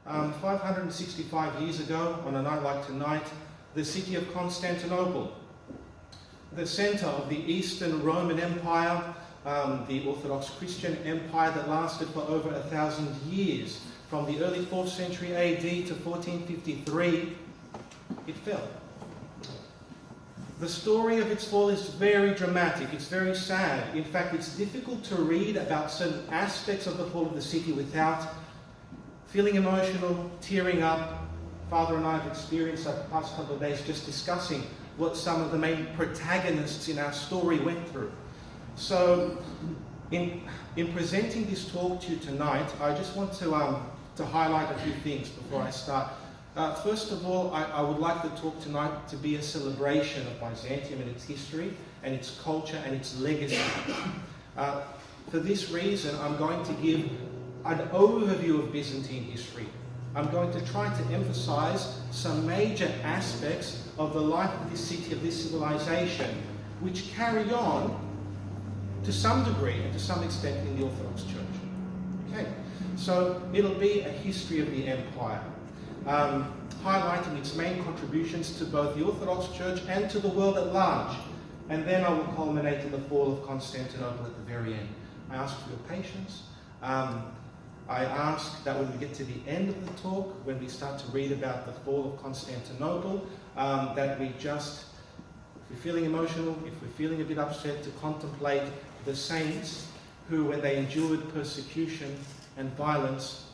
565 years ago, on a night like tonight, the city of Constantinople, the center of the Eastern Roman Empire, the Orthodox Christian Empire that lasted for over 1,000 years, from the early 4th century AD to 1453, it fell. The story of its fall is very dramatic, it's very sad. In fact, it's difficult to read about certain aspects of the fall of the city without feeling emotional, tearing up. Father and I have experienced that the past couple of days just discussing what some of the main protagonists in our story went through. So, in presenting this talk to you tonight, I just want to highlight a few things before I start. First of all, I would like the talk tonight to be a celebration of Byzantium and its history, and its culture, and its legacy. For this reason, I'm going to give an overview of Byzantine history. I'm going to try to emphasize some major aspects of the life of this city, of this civilization, which carry on to some degree and to some extent in the Orthodox Church. Okay, so it'll be a history of the empire, highlighting its main contributions to both the Orthodox Church and to the world at large. And then I will culminate in the fall of Constantinople at the very end. I ask for your patience. I ask that when we get to the end of the talk, when we start to read about the fall of Constantinople, that we just, if we're feeling emotional, if we're feeling a bit upset, to contemplate the saints who, when they endured persecution and violence,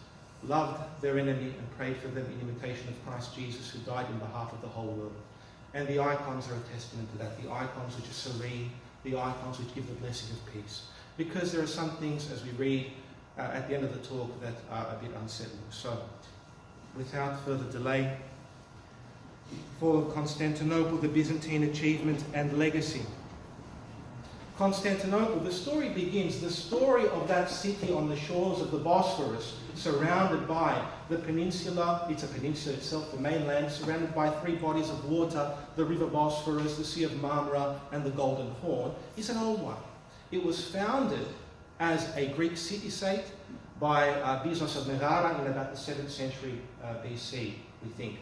loved their enemy and prayed for them in imitation of Christ Jesus, who died in behalf of the whole world. And the icons are a testament to that. The icons which are serene, the icons which give the blessing of peace. Because there are some things, as we read at the end of the talk, that are a bit unsettling. So, without further delay, Fall of Constantinople, the Byzantine Achievement and Legacy. Constantinople, the story begins, the story of that city on the shores of the Bosphorus, surrounded by the peninsula, it's a peninsula itself, the mainland, surrounded by three bodies of water, the river Bosphorus, the Sea of Marmara, and the Golden Horn, is an old one. It was founded as a Greek city-state by Bezos of Megara in about the 7th century BC, we think.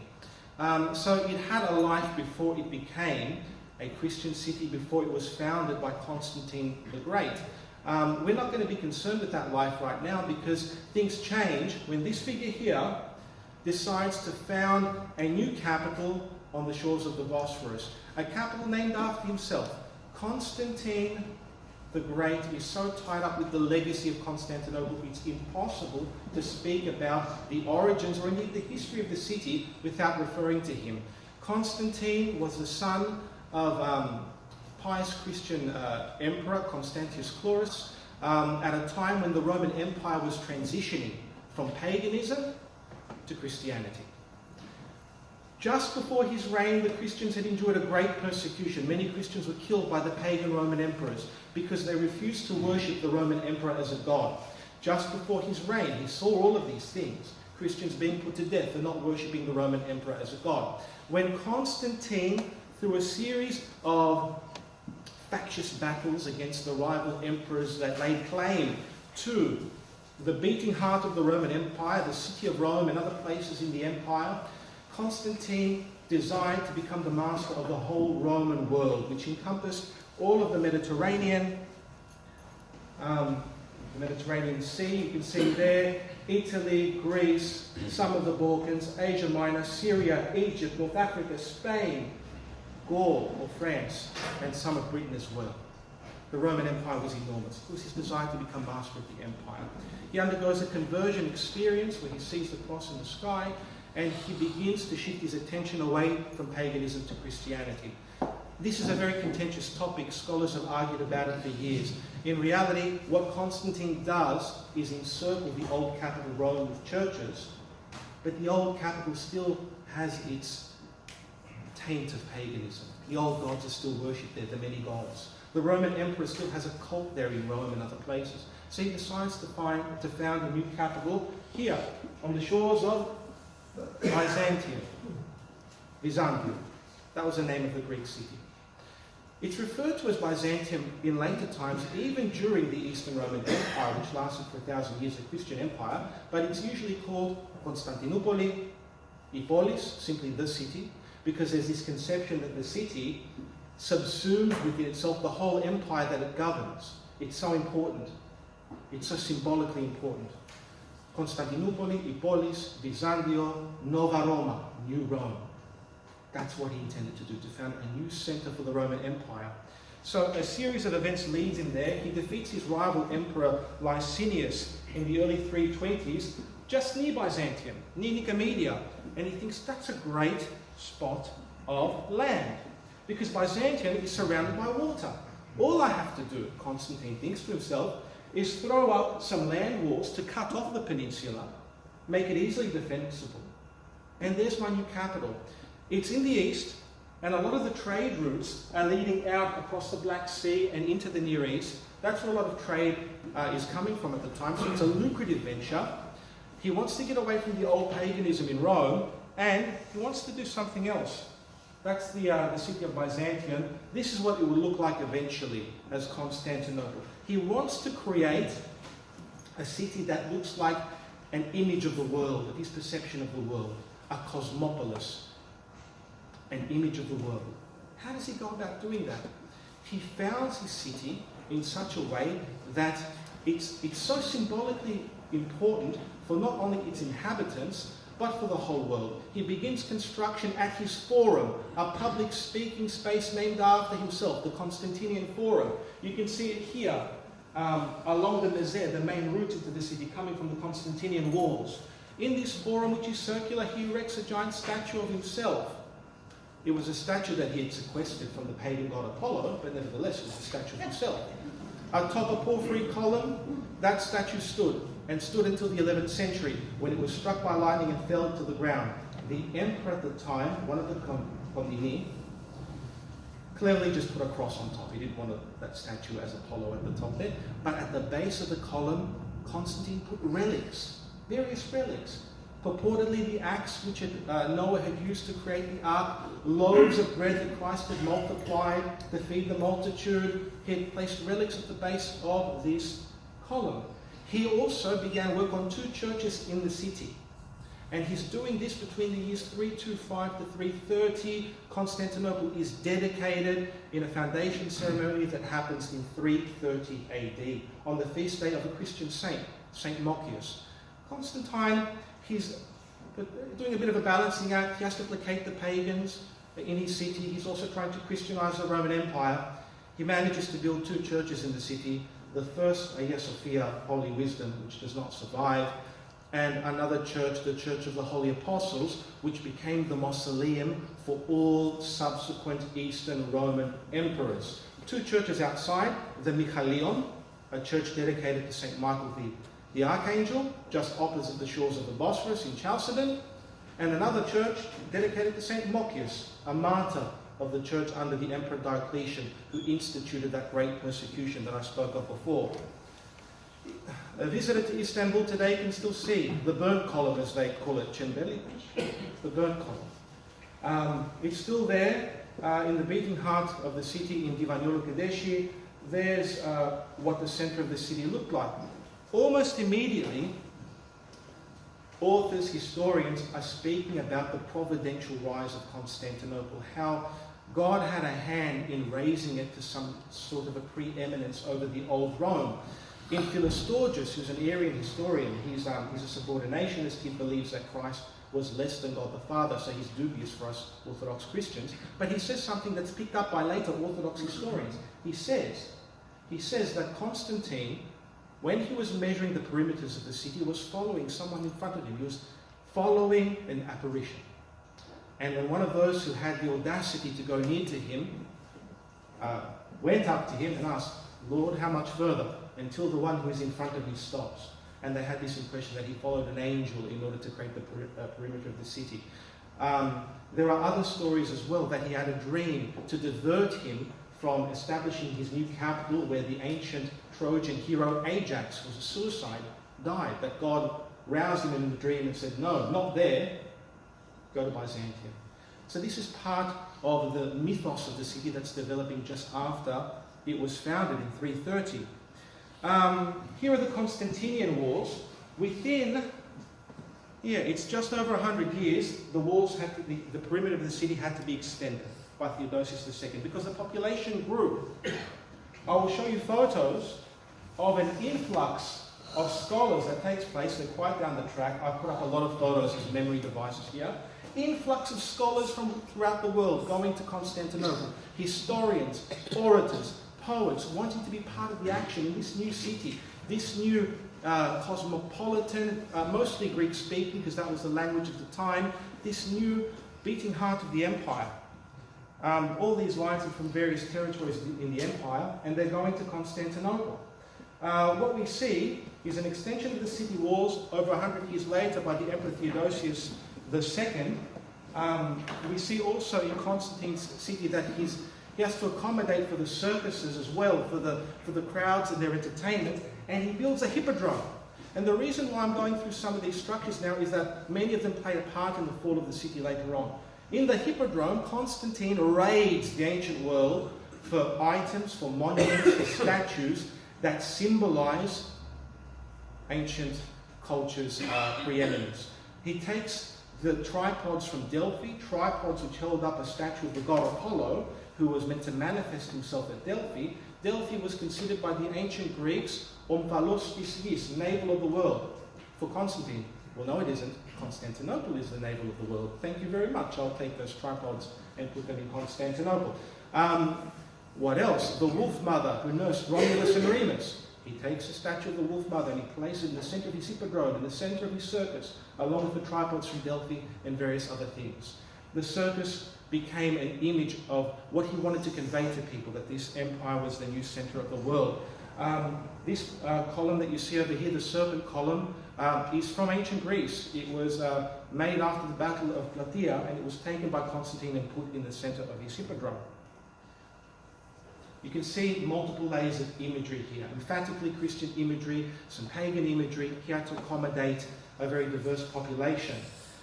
So it had a life before it became a Christian city, before it was founded by Constantine the Great. We're not going to be concerned with that life right now, because things change when this figure here decides to found a new capital on the shores of the Bosphorus. A capital named after himself. Constantine the Great is so tied up with the legacy of Constantinople, it's impossible to speak about the origins or indeed the history of the city without referring to him. Constantine was the son of pious Christian emperor Constantius Chlorus at a time when the Roman Empire was transitioning from paganism to Christianity. Just before his reign, the Christians had endured a great persecution. Many Christians were killed by the pagan Roman emperors because they refused to worship the Roman emperor as a god. Just before his reign, he saw all of these things. Christians being put to death for not worshipping the Roman emperor as a god. When Constantine, through a series of factious battles against the rival emperors that laid claim to the beating heart of the Roman Empire, the city of Rome and other places in the empire, Constantine desired to become the master of the whole Roman world, which encompassed all of the Mediterranean Sea, you can see there, Italy, Greece, some of the Balkans, Asia Minor, Syria, Egypt, North Africa, Spain, Gaul or France, and some of Britain as well. The Roman Empire was enormous. It was his desire to become master of the empire. He undergoes a conversion experience where he sees the cross in the sky, and he begins to shift his attention away from paganism to Christianity. This is a very contentious topic. Scholars have argued about it for years. In reality, what Constantine does is encircle the old capital Rome with churches, but the old capital still has its taint of paganism. The old gods are still worshipped there, the many gods. The Roman emperor still has a cult there in Rome and other places. So he decides to found a new capital here, on the shores of Byzantium. That was the name of the Greek city. It's referred to as Byzantium in later times, even during the Eastern Roman Empire, which lasted for 1,000 years, a Christian empire, but it's usually called Constantinople, Polis, simply the city, because there's this conception that the city subsumes within itself the whole empire that it governs. It's so important. It's so symbolically important. Constantinople, Polis, Byzantium, Nova Roma, New Rome. That's what he intended to do, to found a new center for the Roman Empire. So a series of events leads him there. He defeats his rival emperor Licinius in the early 320s, just near Byzantium, near Nicomedia. And he thinks that's a great spot of land, because Byzantium is surrounded by water. All I have to do, Constantine thinks to himself, is throw up some land walls to cut off the peninsula, make it easily defensible. And there's my new capital. It's in the east, and a lot of the trade routes are leading out across the Black Sea and into the Near East. That's where a lot of trade is coming from at the time, so it's a lucrative venture. He wants to get away from the old paganism in Rome, and he wants to do something else. That's the city of Byzantium. This is what it will look like eventually as Constantinople. He wants to create a city that looks like an image of the world, of his perception of the world, a cosmopolis, an image of the world. How does he go about doing that? He founds his city in such a way that it's so symbolically important for not only its inhabitants, but for the whole world. He begins construction at his forum, a public speaking space named after himself, the Constantinian Forum. You can see it here, along the Mezer, the main route into the city, coming from the Constantinian walls. In this forum, which is circular, he erects a giant statue of himself. It was a statue that he had sequestered from the pagan god Apollo, but nevertheless it was a statue of himself. Atop a porphyry column, that statue stood, and stood until the 11th century, when it was struck by lightning and fell to the ground. The emperor at the time, one of the Condini, cleverly just put a cross on top. He didn't want that statue as Apollo at the top there. But at the base of the column, Constantine put relics, various relics. Purportedly the axe which Noah had used to create the ark, loaves of bread that Christ had multiplied to feed the multitude. He had placed relics at the base of this column. He also began work on 2 churches in the city. And he's doing this between the years 325 to 330. Constantinople is dedicated in a foundation ceremony that happens in 330 AD on the feast day of a Christian saint, Saint Mochius. Constantine, he's doing a bit of a balancing act. He has to placate the pagans in his city. He's also trying to Christianize the Roman Empire. He manages to build 2 churches in the city. The first, Hagia Sophia, Holy Wisdom, which does not survive, and another church, the Church of the Holy Apostles, which became the mausoleum for all subsequent Eastern Roman emperors. 2 churches outside, the Michaelion, a church dedicated to St. Michael the Archangel, just opposite the shores of the Bosphorus in Chalcedon, and another church dedicated to St. Mochius, a martyr of the church under the Emperor Diocletian, who instituted that great persecution that I spoke of before. A visitor to Istanbul today can still see the burnt column, as they call it, Çembeli, the burnt column. It's still there in the beating heart of the city in Divanul Kadeshi. There's what the center of the city looked like. Almost immediately, authors, historians are speaking about the providential rise of Constantinople, how God had a hand in raising it to some sort of a preeminence over the old Rome. In Philostorgus, who's an Arian historian, he's a subordinationist. He believes that Christ was less than God the Father, so he's dubious for us Orthodox Christians. But he says something that's picked up by later Orthodox historians. He says that Constantine, when he was measuring the perimeters of the city, was following someone in front of him. He was following an apparition. And when one of those who had the audacity to go near to him went up to him and asked, "Lord, how much further?" until the one who is in front of him stops. And they had this impression that he followed an angel in order to create the perimeter of the city. There are other stories as well that he had a dream to divert him from establishing his new capital, where the ancient Trojan hero Ajax was a suicide, died. That God roused him in the dream and said, "No, not there. Go to Byzantium." So this is part of the mythos of the city that's developing just after it was founded in 330. Here are the Constantinian walls. Within, it's just over 100 years, the walls had to be, the perimeter of the city had to be extended by Theodosius II because the population grew. I will show you photos of an influx of scholars that takes place. They're quite down the track. I've put up a lot of photos as memory devices here. Influx of scholars from throughout the world going to Constantinople. Historians, orators, poets wanting to be part of the action in this new city, this new cosmopolitan, mostly Greek speaking because that was the language of the time, this new beating heart of the empire. All these lines are from various territories in the empire, and they're going to Constantinople. What we see is an extension of the city walls over 100 years later by the Emperor Theodosius II. We see also in Constantine's city that he has to accommodate for the circuses as well, for the crowds and their entertainment, and he builds a hippodrome. And the reason why I'm going through some of these structures now is that many of them play a part in the fall of the city later on. In the hippodrome, Constantine raids the ancient world for items, for monuments, for statues that symbolize ancient culture's preeminence. He takes the tripods from Delphi, tripods which held up a statue of the god Apollo, who was meant to manifest himself at Delphi. Delphi was considered by the ancient Greeks omphalos της γης, navel of the world. For Constantine, well, no, it isn't. Constantinople is the navel of the world. Thank you very much. I'll take those tripods and put them in Constantinople. What else? The wolf mother who nursed Romulus and Remus. He takes a statue of the wolf mother and he places it in the center of his hippodrome, in the center of his circus, along with the tripods from Delphi and various other things. The circus became an image of what he wanted to convey to people, that this empire was the new center of the world. This column that you see over here, the serpent column, is from ancient Greece. It was made after the Battle of Plataea, and it was taken by Constantine and put in the center of his hippodrome. You can see multiple layers of imagery here. Emphatically Christian imagery, some pagan imagery. He had to accommodate a very diverse population.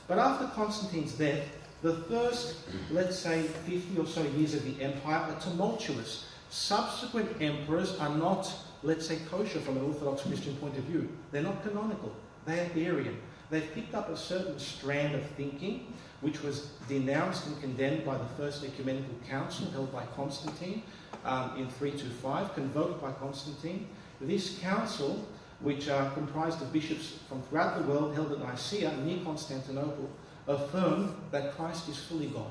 But after Constantine's death, the first, let's say, 50 or so years of the empire are tumultuous. Subsequent emperors are not, let's say, kosher from an Orthodox Christian point of view. They're not canonical. They are Arian. They've picked up a certain strand of thinking which was denounced and condemned by the First Ecumenical Council held by Constantine in 325, convoked by Constantine. This council, which comprised of bishops from throughout the world, held at Nicaea near Constantinople, affirmed that Christ is fully God.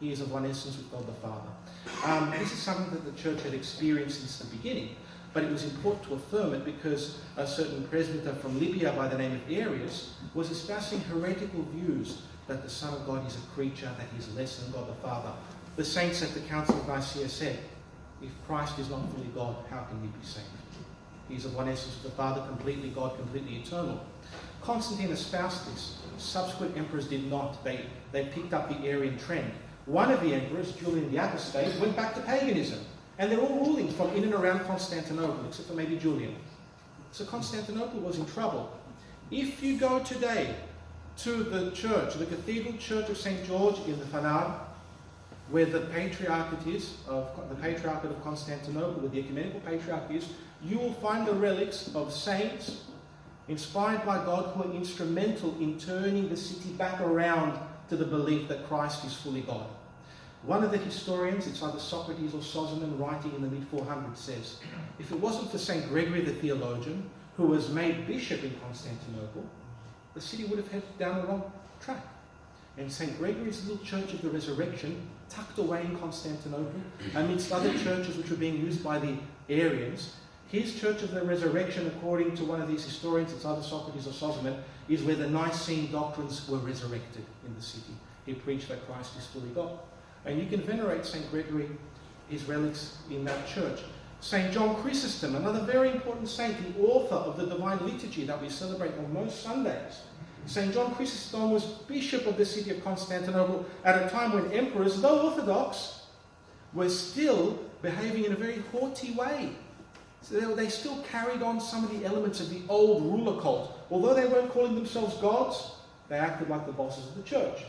He is of one essence with God the Father. This is something that the church had experienced since the beginning, but it was important to affirm it because a certain presbyter from Libya by the name of Arius was espousing heretical views that the Son of God is a creature, that he is less than God the Father. The saints at the Council of Nicaea said, if Christ is not fully God, how can he be saved? He is of one essence with the Father, completely God, completely eternal. Constantine espoused this. Subsequent emperors did not. They picked up the Arian trend. One of the emperors, Julian the Apostate, went back to paganism. And they're all ruling from in and around Constantinople, except for maybe Julian. So Constantinople was in trouble. If you go today to the church, the Cathedral Church of St. George in the Fanar, where the Patriarchate is, the Patriarchate of Constantinople, where the Ecumenical Patriarch is, you will find the relics of saints inspired by God who are instrumental in turning the city back around to the belief that Christ is fully God. One of the historians, it's either Socrates or Sozomen, writing in the mid-400s, says, if it wasn't for St. Gregory the theologian, who was made bishop in Constantinople, the city would have headed down the wrong track. And St. Gregory's little Church of the Resurrection, tucked away in Constantinople, amidst other churches which were being used by the Arians, his Church of the Resurrection, according to one of these historians, it's either Socrates or Sozomen, is where the Nicene doctrines were resurrected in the city. He preached that Christ is fully God. And you can venerate St. Gregory, his relics in that church. St. John Chrysostom, another very important saint, the author of the Divine Liturgy that we celebrate on most Sundays. St. John Chrysostom was bishop of the city of Constantinople at a time when emperors, though Orthodox, were still behaving in a very haughty way. So they still carried on some of the elements of the old ruler cult. Although they weren't calling themselves gods, they acted like the bosses of the church.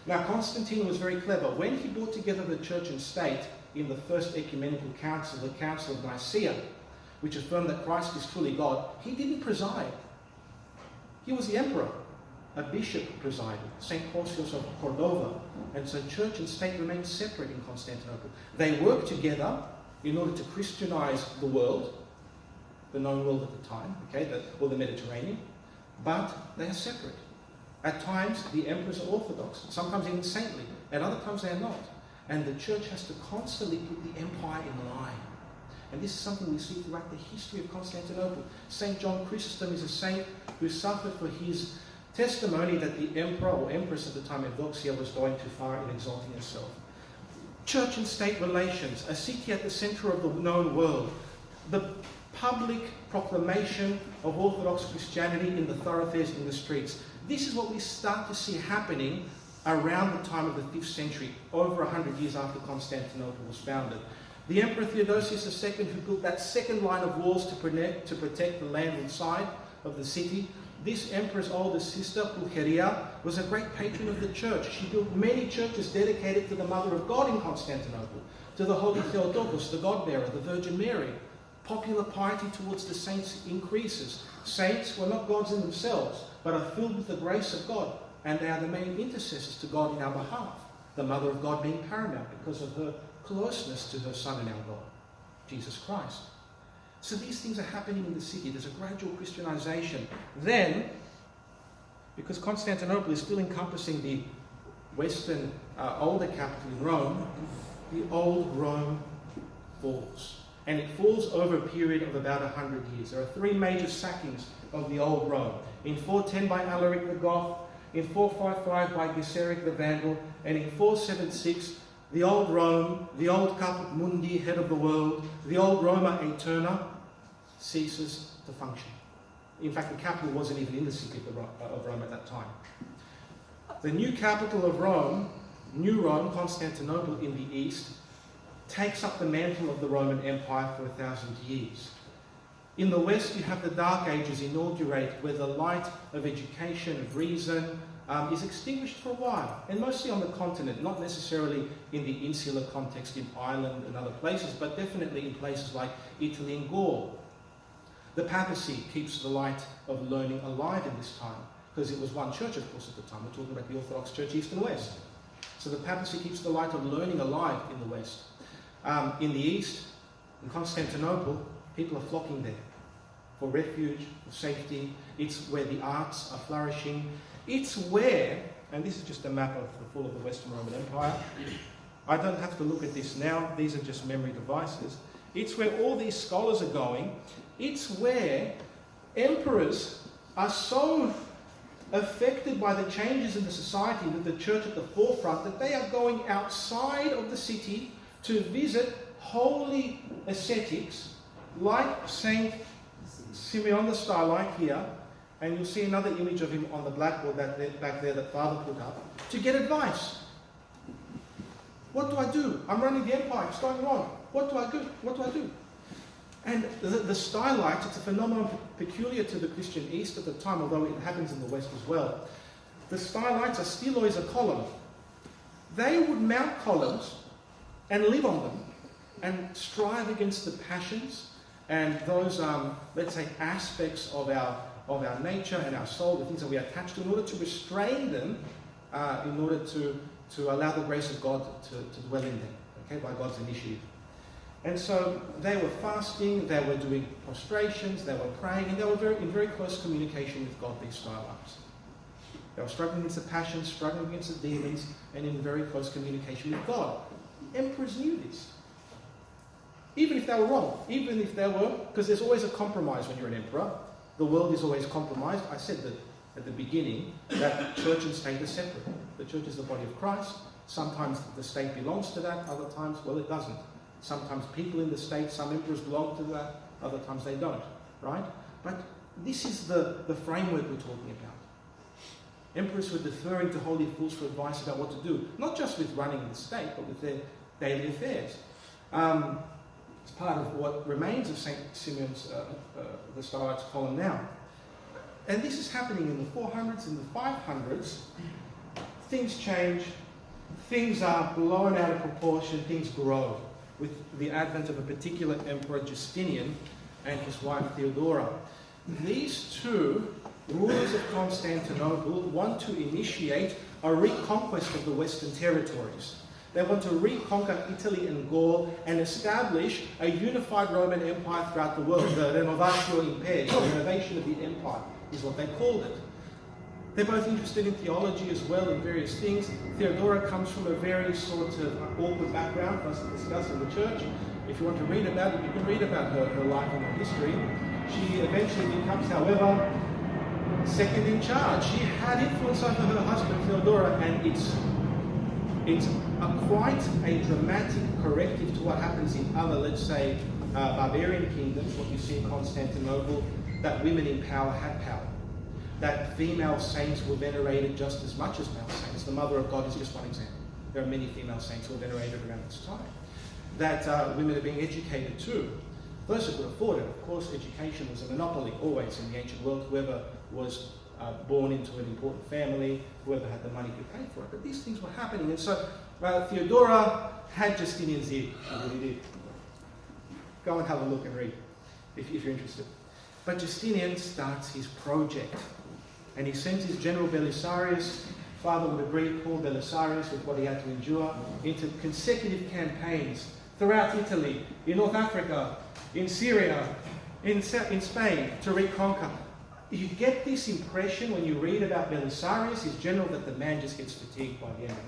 Now, Constantine was very clever. When he brought together the church and state in the First Ecumenical Council, the Council of Nicaea, which affirmed that Christ is truly God, he didn't preside. He was the emperor. A bishop presided, St. Porcius of Cordova. And so church and state remained separate in Constantinople. They worked together in order to Christianize the world, the known world at the time, or the Mediterranean, but they are separate. At times, the emperors are orthodox, sometimes even saintly, at other times they are not. And the church has to constantly put the empire in line. And this is something we see throughout the history of Constantinople. St. John Chrysostom is a saint who suffered for his testimony that the emperor or empress at the time, Eudoxia, was going too far in exalting herself. Church and state relations, a city at the center of the known world, the public proclamation of Orthodox Christianity in the thoroughfares, in the streets. This is what we start to see happening around the time of the 5th century, over 100 years after Constantinople was founded. The Emperor Theodosius II, who built that second line of walls to protect the landward side of the city, this emperor's older sister, Pulcheria, was a great patron of the church. She built many churches dedicated to the Mother of God in Constantinople, to the Holy Theotokos, the God-bearer, the Virgin Mary. Popular piety towards the saints increases. Saints were not gods in themselves, but are filled with the grace of God, and they are the main intercessors to God in our behalf. The Mother of God being paramount because of her closeness to her Son and our God, Jesus Christ. So these things are happening in the city. There's a gradual Christianization. Then, because Constantinople is still encompassing the Western, older capital in Rome, the old Rome falls. And it falls over a period of about 100 years. There are 3 major sackings of the old Rome. In 410 by Alaric the Goth, in 455 by Gesseric the Vandal, and in 476 the old Rome, the old Caput Mundi, head of the world, the old Roma Aeterna, ceases to function. In fact, the capital wasn't even in the city of Rome at that time. The new capital of Rome, New Rome, Constantinople in the east, takes up the mantle of the Roman Empire for 1,000 years. In the west, you have the Dark Ages inaugurate, where the light of education, of reason, is extinguished for a while, and mostly on the continent, not necessarily in the insular context in Ireland and other places, but definitely in places like Italy and Gaul. The papacy keeps the light of learning alive in this time, because it was one church, of course, at the time. We're talking about the Orthodox Church, East and West. So the papacy keeps the light of learning alive in the West. In the East, in Constantinople, people are flocking there for refuge, for safety. It's where the arts are flourishing. It's where, and this is just a map of the fall of the Western Roman Empire. I don't have to look at this now. These are just memory devices. It's where all these scholars are going. It's where emperors are so affected by the changes in the society with the church at the forefront that they are going outside of the city to visit holy ascetics like Saint Simeon the Starlight here, and you'll see another image of him on the blackboard back there that Father put up, to get advice. What do I do? I'm running the empire, it's going wrong. What do I do? What do I do? And the Starlights, it's a phenomenon peculiar to the Christian East at the time, although it happens in the West as well. The Starlights are stilois, a column. They would mount columns and live on them and strive against the passions and those, let's say, aspects of our nature and our soul, the things that we are attached to, in order to restrain them, in order to allow the grace of God to dwell in them, okay, by God's initiative. And so they were fasting, they were doing prostrations, they were praying, and they were in very close communication with God, these Starlights. They were struggling against the passions, struggling against the demons, and in very close communication with God. Emperors knew this. Even if they were wrong, even if they were, because there's always a compromise when you're an emperor. The world is always compromised. I said that at the beginning, that church and state are separate. The church is the body of Christ. Sometimes the state belongs to that, other times, well, it doesn't. Sometimes people in the state, some emperors belong to that, other times they don't, right? But this is the framework we're talking about. Emperors were deferring to holy fools for advice about what to do, not just with running the state, but with their daily affairs. It's part of what remains of St. Simeon's, the Starlights column now. And this is happening in the 400s and the 500s. things change, things are blown out of proportion, things grow with the advent of a particular emperor, Justinian, and his wife Theodora. These two rulers of Constantinople want to initiate a reconquest of the Western territories. They want to reconquer Italy and Gaul and establish a unified Roman Empire throughout the world. The Renovatio Imperii, the renovation of the empire, is what they called it. They're both interested in theology as well, in various things. Theodora comes from a very sort of awkward background for us to discuss in the church. If you want to read about it, you can read about her life and her history. She eventually becomes, however, second in charge. She had influence over her husband, Theodora, and it's quite a dramatic corrective to what happens in other, let's say, barbarian kingdoms, what you see in Constantinople, that women in power had power. That female saints were venerated just as much as male saints. The Mother of God is just one example. There are many female saints who are venerated around this time. That women are being educated too. Those who could afford it, of course, education was a monopoly always in the ancient world. Whoever was born into an important family, whoever had the money could pay for it. But these things were happening. And so Theodora had Justinian's ear. She really did. Go and have a look and read if you're interested. But Justinian starts his project. And he sends his general Belisarius, father would agree, Paul Belisarius, with what he had to endure, into consecutive campaigns throughout Italy, in North Africa, in Syria, in Spain, to reconquer. You get this impression when you read about Belisarius, his general, that the man just gets fatigued by the end of it.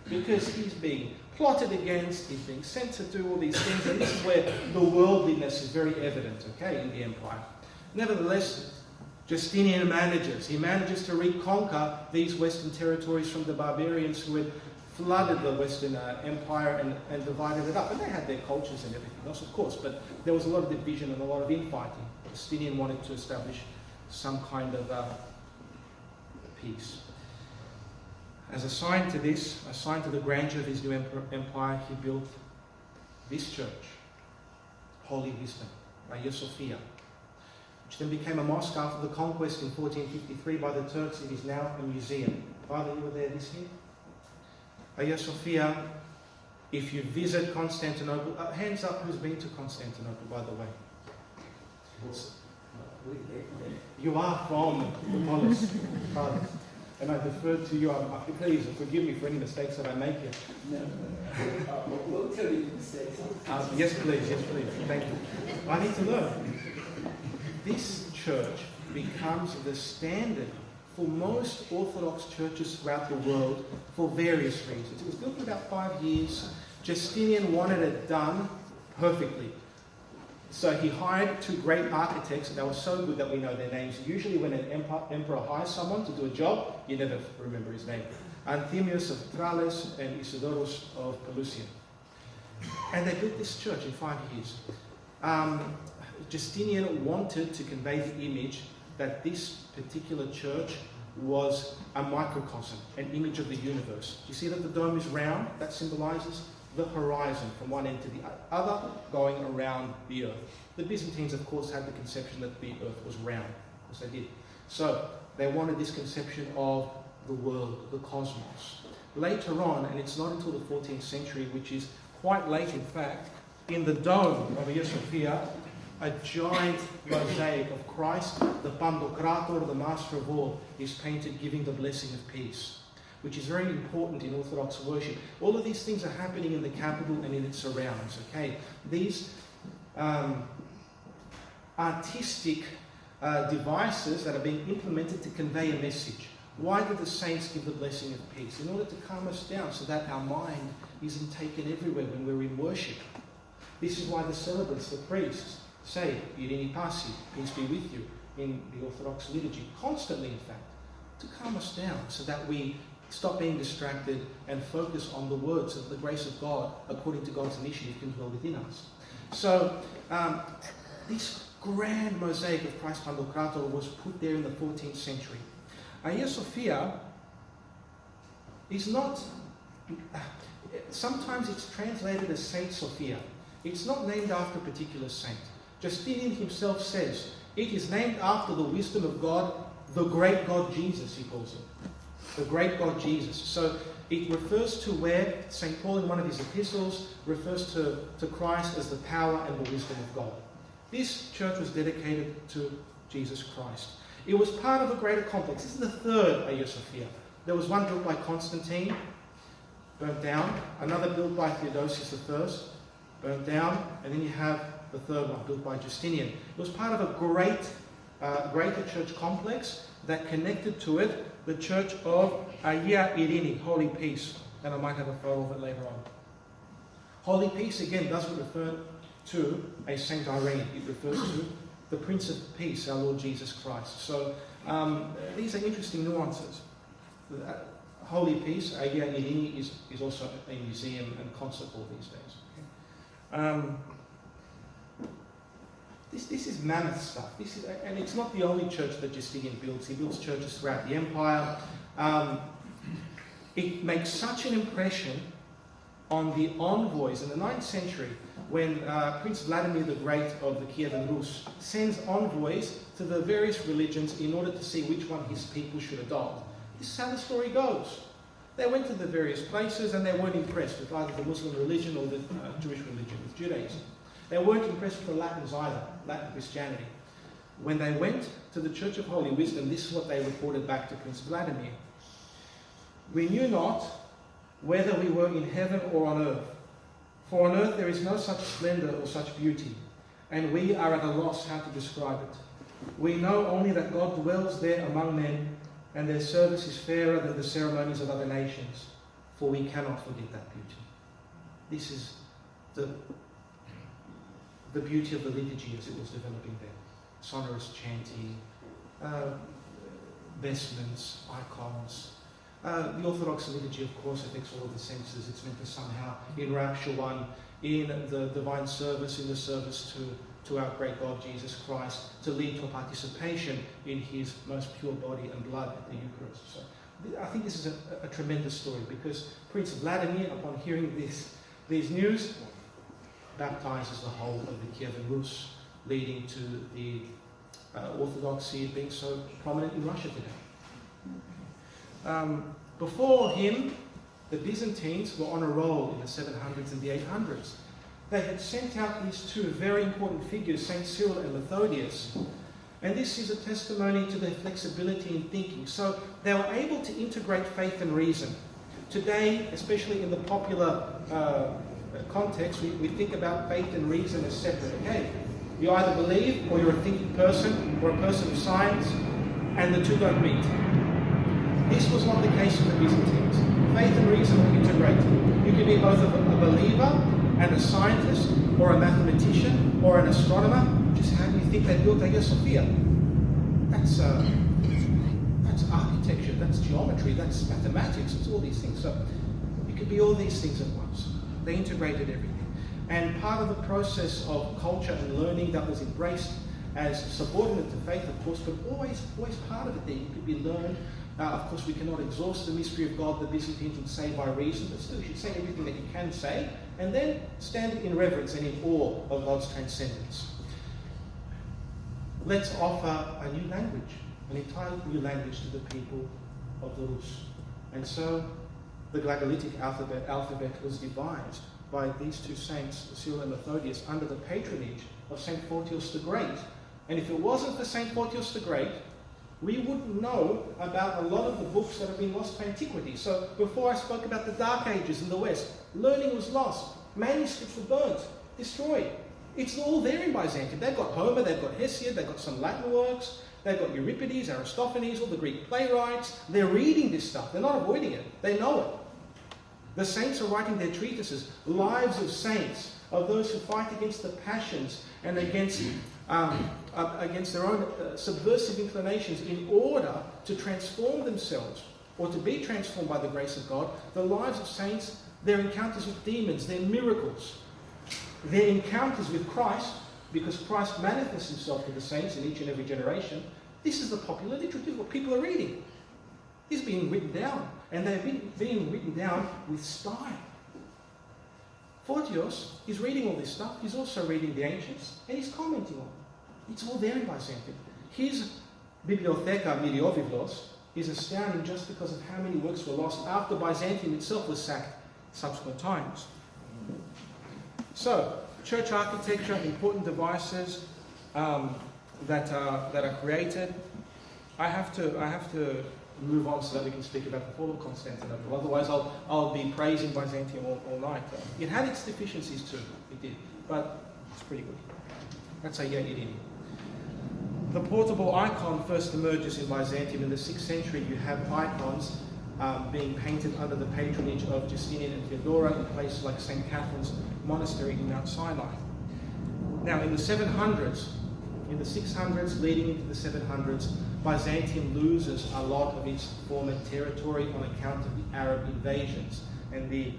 Because he's being plotted against, he's being sent to do all these things, and this is where the worldliness is very evident, okay, in the empire. Nevertheless, Justinian manages to reconquer these Western territories from the barbarians who had flooded the Western Empire and divided it up. And they had their cultures and everything else, of course, but there was a lot of division and a lot of infighting. Justinian wanted to establish some kind of peace. As a sign to this, a sign to the grandeur of his new empire, he built this church, Holy Wisdom, Hagia Sophia, which then became a mosque after the conquest in 1453 by the Turks. It is now a museum. Father, you were there this year? Hagia Sophia, if you visit Constantinople, hands up who's been to Constantinople, by the way. You are from the polis, Father. And I defer to you. Please forgive me for any mistakes that I make here. No. We'll tell you the mistakes. Yes, please. Thank you. I need to learn. This church becomes the standard for most Orthodox churches throughout the world for various reasons. It was built in about 5 years. Justinian wanted it done perfectly. So he hired 2 great architects, and they were so good that we know their names. Usually when an emperor hires someone to do a job, you never remember his name. Anthemius of Tralles and Isidorus of Pelusium. And they built this church in 5 years. Justinian wanted to convey the image that this particular church was a microcosm, an image of the universe. You see that the dome is round? That symbolizes the horizon from one end to the other, going around the earth. The Byzantines, of course, had the conception that the earth was round. Of course they did. So they wanted this conception of the world, the cosmos. Later on, and it's not until the 14th century, which is quite late in fact, in the dome of Hagia Sophia, a giant mosaic of Christ, the Pantocrator, the master of all, is painted giving the blessing of peace, which is very important in Orthodox worship. All of these things are happening in the capital and in its surrounds, okay? These artistic devices that are being implemented to convey a message. Why do the saints give the blessing of peace? In order to calm us down so that our mind isn't taken everywhere when we're in worship. This is why the celebrants, the priests, say, Irini Pasi, peace be with you, in the Orthodox liturgy, constantly in fact, to calm us down so that we stop being distracted and focus on the words of the grace of God, according to God's initiative, can dwell within us. So, this grand mosaic of Christ Pantocrator was put there in the 14th century. Hagia Sophia is not, sometimes it's translated as Saint Sophia. It's not named after a particular saint. Justinian himself says, it is named after the wisdom of God, the great God Jesus, he calls it. the great God Jesus. So it refers to where St. Paul in one of his epistles refers to Christ as the power and the wisdom of God. This church was dedicated to Jesus Christ. It was part of a greater complex. This is the third Hagia Sophia. There was one built by Constantine, burnt down. Another built by Theodosius I, burnt down. And then you have the third one, built by Justinian. It was part of a greater church complex that connected to it the church of Hagia Irini, Holy Peace. And I might have a photo of it later on. Holy Peace, again, doesn't refer to a Saint Irene. It refers to the Prince of Peace, our Lord Jesus Christ. So these are interesting nuances. Holy Peace, Hagia Irini, is also a museum and concert hall these days. This is mammoth stuff. And it's not the only church that Justinian builds. He builds churches throughout the empire. It makes such an impression on the envoys in the 9th century when Prince Vladimir the Great of the Kievan Rus sends envoys to the various religions in order to see which one his people should adopt. This is how the story goes. They went to the various places and they weren't impressed with either the Muslim religion or the Jewish religion, with Judaism. They weren't impressed with the Latins either, Latin Christianity. When they went to the Church of Holy Wisdom, this is what they reported back to Prince Vladimir. We knew not whether we were in heaven or on earth. For on earth there is no such splendour or such beauty, and we are at a loss how to describe it. We know only that God dwells there among men, and their service is fairer than the ceremonies of other nations, for we cannot forget that beauty. This is the beauty of the liturgy as it was developing there. Sonorous chanting, vestments, icons. The Orthodox liturgy, of course, affects all of the senses. It's meant to somehow enrapture one in the divine service, in the service to our great God Jesus Christ, to lead to a participation in his most pure body and blood at the Eucharist. So I think this is a tremendous story, because Prince Vladimir, upon hearing these news, baptizes the whole of the Kievan Rus, leading to the Orthodoxy being so prominent in Russia today. Before him, the Byzantines were on a roll in the 700s and the 800s. They had sent out these two very important figures, St. Cyril and Methodius, and this is a testimony to their flexibility in thinking. So they were able to integrate faith and reason. Today, especially in the popular context, we think about faith and reason as separate. Okay, you either believe or you're a thinking person or a person of science, and the two don't meet. This was not the case in the Byzantines. Faith and reason were integrated. You could be both a believer and a scientist, or a mathematician, or an astronomer. Just how do you think they built Hagia Sophia? That's architecture, that's geometry, that's mathematics, it's all these things. So you could be all these things at once. They integrated everything. And part of the process of culture and learning that was embraced as subordinate to faith, of course, but always part of it there. You could be learned. Of course, we cannot exhaust the mystery of God, the Byzantines would say by reason, but still you should say everything that you can say, and then stand in reverence and in awe of God's transcendence. Let's offer a new language, an entirely new language to the people of the Rus. And so the Glagolitic alphabet was devised by these two saints, Cyril and Methodius, under the patronage of St. Photius the Great. And if it wasn't for St. Photius the Great, we wouldn't know about a lot of the books that have been lost to antiquity. So before I spoke about the Dark Ages in the West, learning was lost. Manuscripts were burnt, destroyed. It's all there in Byzantium. They've got Homer, they've got Hesiod, they've got some Latin works, they've got Euripides, Aristophanes, all the Greek playwrights. They're reading this stuff. They're not avoiding it. They know it. The saints are writing their treatises, lives of saints, of those who fight against the passions and against their own subversive inclinations in order to transform themselves or to be transformed by the grace of God. The lives of saints, their encounters with demons, their miracles, their encounters with Christ, because Christ manifests himself to the saints in each and every generation. This is the popular literature. This is what people are reading. It's being written down, and they're being written down with style. Photios is reading all this stuff. He's also reading the ancients, and he's commenting on it. It's all there in Byzantium. His Bibliotheca Mediovivlos is astounding just because of how many works were lost after Byzantium itself was sacked subsequent times. So, church architecture, important devices that are created. I have to move on so that we can speak about the fall of Constantinople. Otherwise, I'll be praising Byzantium all night. It had its deficiencies too. It did, but it's pretty good. That's how you get it in. The portable icon first emerges in Byzantium in the 6th century. You have icons being painted under the patronage of Justinian and Theodora in places like St. Catherine's Monastery in Mount Sinai. Now, in the 700s, in the 600s leading into the 700s, Byzantium loses a lot of its former territory on account of the Arab invasions and the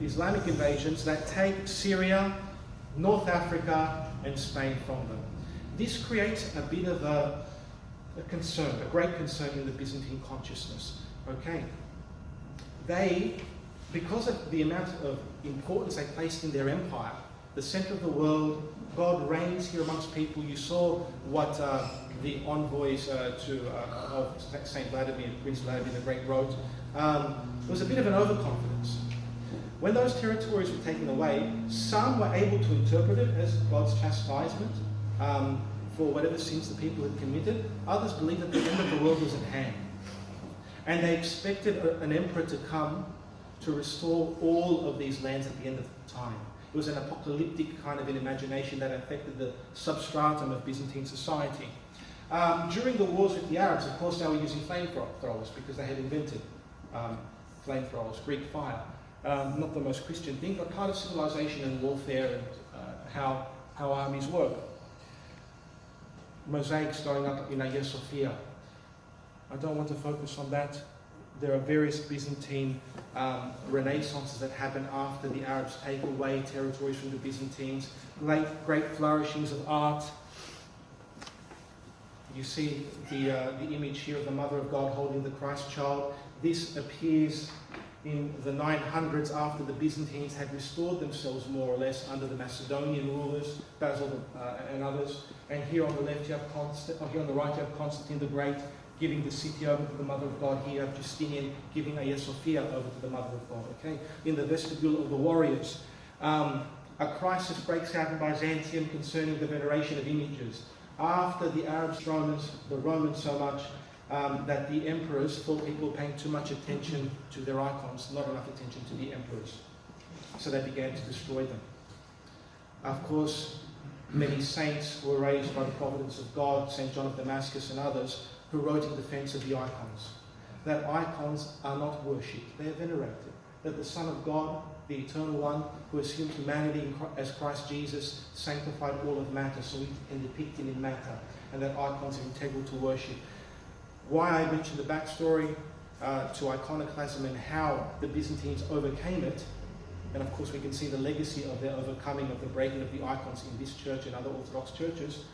Islamic invasions that take Syria, North Africa, and Spain from them. This creates a bit of a concern, a great concern in the Byzantine consciousness. Okay, because of the amount of importance they placed in their empire, the center of the world, God reigns here amongst people. You saw what the envoys of Saint Vladimir, Prince Vladimir the Great, wrote. It was a bit of an overconfidence. When those territories were taken away, some were able to interpret it as God's chastisement for whatever sins the people had committed. Others believed that the end of the world was at hand. And they expected an emperor to come to restore all of these lands at the end of time. It was an apocalyptic kind of an imagination that affected the substratum of Byzantine society. During the wars with the Arabs, of course, they were using flamethrowers because they had invented flamethrowers, Greek fire. Not the most Christian thing, but part of civilization and warfare and how armies work. Mosaics going up in Hagia Sophia. I don't want to focus on that. There are various Byzantine renaissances that happen after the Arabs take away territories from the Byzantines. Great flourishings of art. You see the image here of the Mother of God holding the Christ child. This appears in the 900s after the Byzantines had restored themselves more or less under the Macedonian rulers, Basil and others. And here on the left you have here on the right you have Constantine the Great giving the city over to the Mother of God. Here you have Justinian giving Hagia Sophia over to the Mother of God. Okay, in the vestibule of the warriors, a crisis breaks out in Byzantium concerning the veneration of images. After the Arabs, the Romans so much that the emperors thought people were paying too much attention to their icons, not enough attention to the emperors. So they began to destroy them. Of course, many saints were raised by the providence of God, St. John of Damascus and others, who wrote in defense of the icons. That icons are not worshipped, they are venerated. That the Son of God, the Eternal One, who assumed humanity as Christ Jesus, sanctified all of matter so we can depict him in matter, and that icons are integral to worship. Why I mentioned the backstory to iconoclasm and how the Byzantines overcame it, and of course we can see the legacy of their overcoming of the breaking of the icons in this church and other Orthodox churches,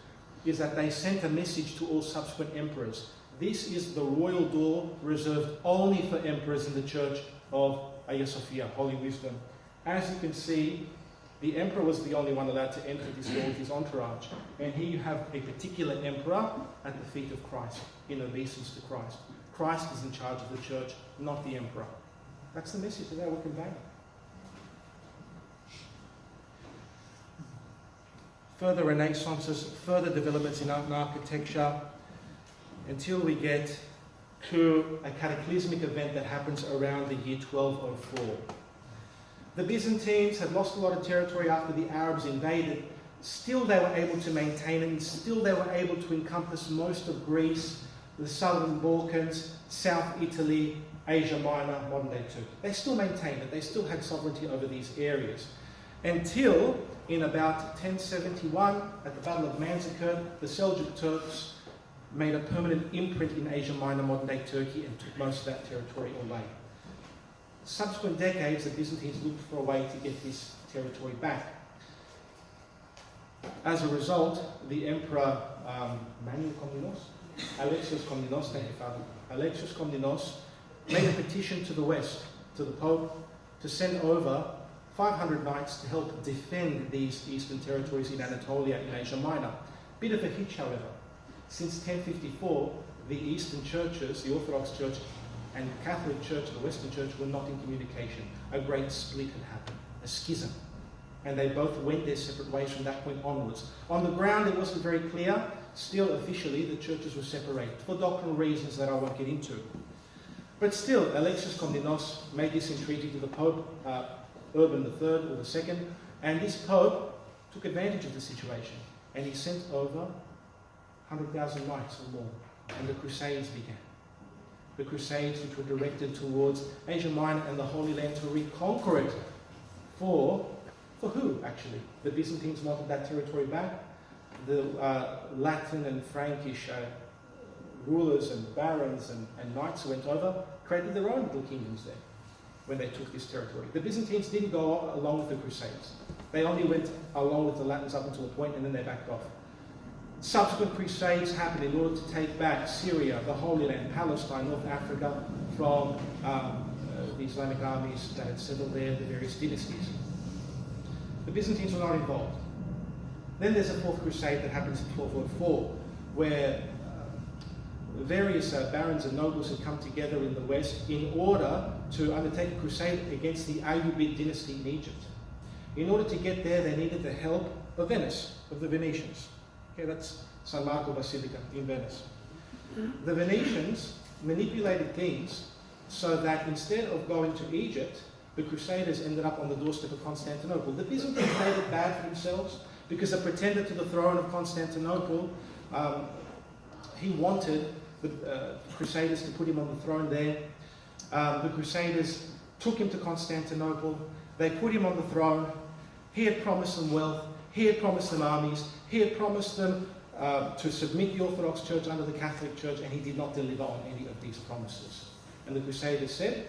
is that they sent a message to all subsequent emperors. This is the royal door reserved only for emperors in the church of Hagia Sophia, Holy Wisdom. As you can see, the emperor was the only one allowed to enter this door with his entourage. And here you have a particular emperor at the feet of Christ, in obeisance to Christ. Christ is in charge of the church, not the emperor. That's the message that they were conveying. Further renaissances, further developments in art and architecture, until we get to a cataclysmic event that happens around the year 1204. The Byzantines had lost a lot of territory after the Arabs invaded. Still they were able to maintain it, and still they were able to encompass most of Greece, the southern Balkans, South Italy, Asia Minor, modern-day Turkey. They still maintained it. They still had sovereignty over these areas. Until, in about 1071, at the Battle of Manzikert, the Seljuk Turks made a permanent imprint in Asia Minor, modern-day Turkey, and took most of that territory away. Subsequent decades, the Byzantines looked for a way to get this territory back. As a result, the Emperor Alexios Komnenos made a petition to the West, to the Pope, to send over 500 knights to help defend these eastern territories in Anatolia, in Asia Minor. Bit of a hitch, however. Since 1054, the Eastern churches, the Orthodox Church and the Catholic Church, the Western Church, were not in communication. A great split had happened, a schism. And they both went their separate ways from that point onwards. On the ground, it wasn't very clear. Still, officially, the churches were separated for doctrinal reasons that I won't get into. But still, Alexius Komnenos made this entreaty to the Pope, Urban III or II, and this Pope took advantage of the situation, and he sent over 100,000 knights or more, and the Crusades began. The Crusades which were directed towards Asia Minor and the Holy Land to reconquer it. For who, actually? The Byzantines wanted that territory back. The Latin and Frankish rulers and barons and knights who went over created their own little kingdoms there when they took this territory. The Byzantines didn't go along with the Crusades. They only went along with the Latins up until a point, and then they backed off. Subsequent crusades happened in order to take back Syria, the Holy Land, Palestine, North Africa from the Islamic armies that had settled there, the various dynasties. The Byzantines were not involved. Then there's a fourth crusade that happens in 1204, where various barons and nobles had come together in the West in order to undertake a crusade against the Ayyubid dynasty in Egypt. In order to get there, they needed the help of Venice, of the Venetians. Okay, that's San Marco Basilica in Venice. The Venetians manipulated things so that instead of going to Egypt, the Crusaders ended up on the doorstep of Constantinople. The Byzantines made it bad for themselves because the pretender to the throne of Constantinople, he wanted the Crusaders to put him on the throne there. The Crusaders took him to Constantinople. They put him on the throne. He had promised them wealth. He had promised them armies. He had promised them to submit the Orthodox Church under the Catholic Church, and he did not deliver on any of these promises. And the Crusaders said,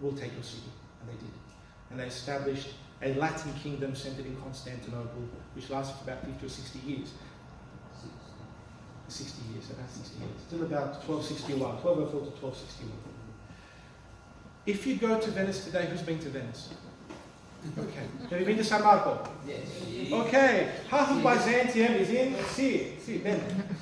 "We'll take your city." And they did. And they established a Latin kingdom centered in Constantinople, which lasted for about 50 or 60 years. 60 years, about 60 years. Till about 1261, 1204 to 1261. If you go to Venice today, who's been to Venice? Okay. Have you been to San Marco? Yes. Okay. Half of Byzantium is in,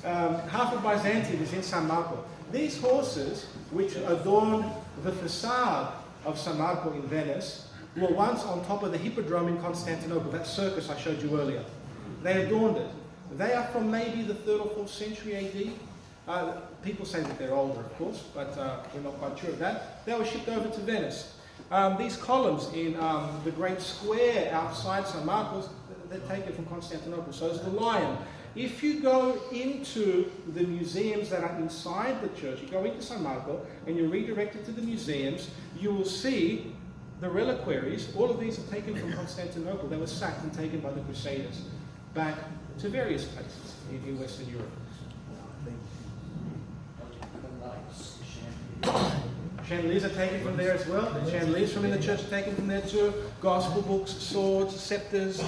half of Byzantium is in San Marco. These horses, which adorn the facade of San Marco in Venice, were once on top of the Hippodrome in Constantinople, that circus I showed you earlier. They adorned it. They are from maybe the 3rd or 4th century AD. People say that they're older, of course, but we're not quite sure of that. They were shipped over to Venice. These columns in the great square outside San Marcos, they're taken from Constantinople. So is the lion. If you go into the museums that are inside the church, you go into San Marco and you're redirected to the museums, you will see the reliquaries. All of these are taken from Constantinople. They were sacked and taken by the Crusaders back to various places in Western Europe. Chandeliers are taken from there as well. The chandeliers from in the church are taken from there too. Gospel books, swords, scepters,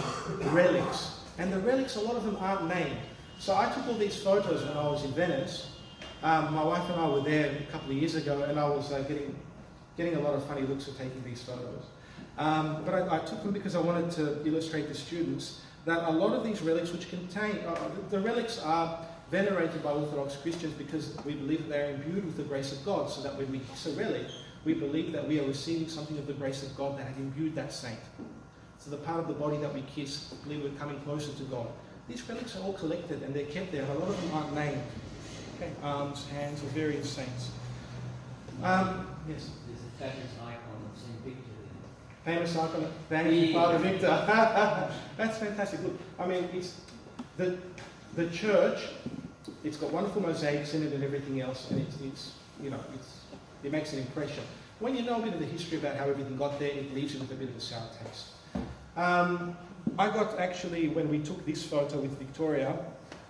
relics. And the relics, a lot of them aren't named. So I took all these photos when I was in Venice. My wife and I were there a couple of years ago, and I was getting a lot of funny looks at taking these photos. But I took them because I wanted to illustrate to students that a lot of these relics, which contain, the relics are venerated by Orthodox Christians because we believe that they are imbued with the grace of God, so that when we kiss a relic, we believe that we are receiving something of the grace of God that had imbued that saint. So the part of the body that we kiss, we believe we're coming closer to God. These relics are all collected and they're kept there, and a lot of them aren't named. Okay, arms, hands of various saints. Yes? There's a famous icon of St. Victor. Famous icon. Thank you, Father Victor. That's fantastic. Look, I mean, it's the church. It's got wonderful mosaics in it and everything else, and it makes an impression. When you know a bit of the history about how everything got there, it leaves you with a bit of a sour taste. I got actually, when we took this photo with Victoria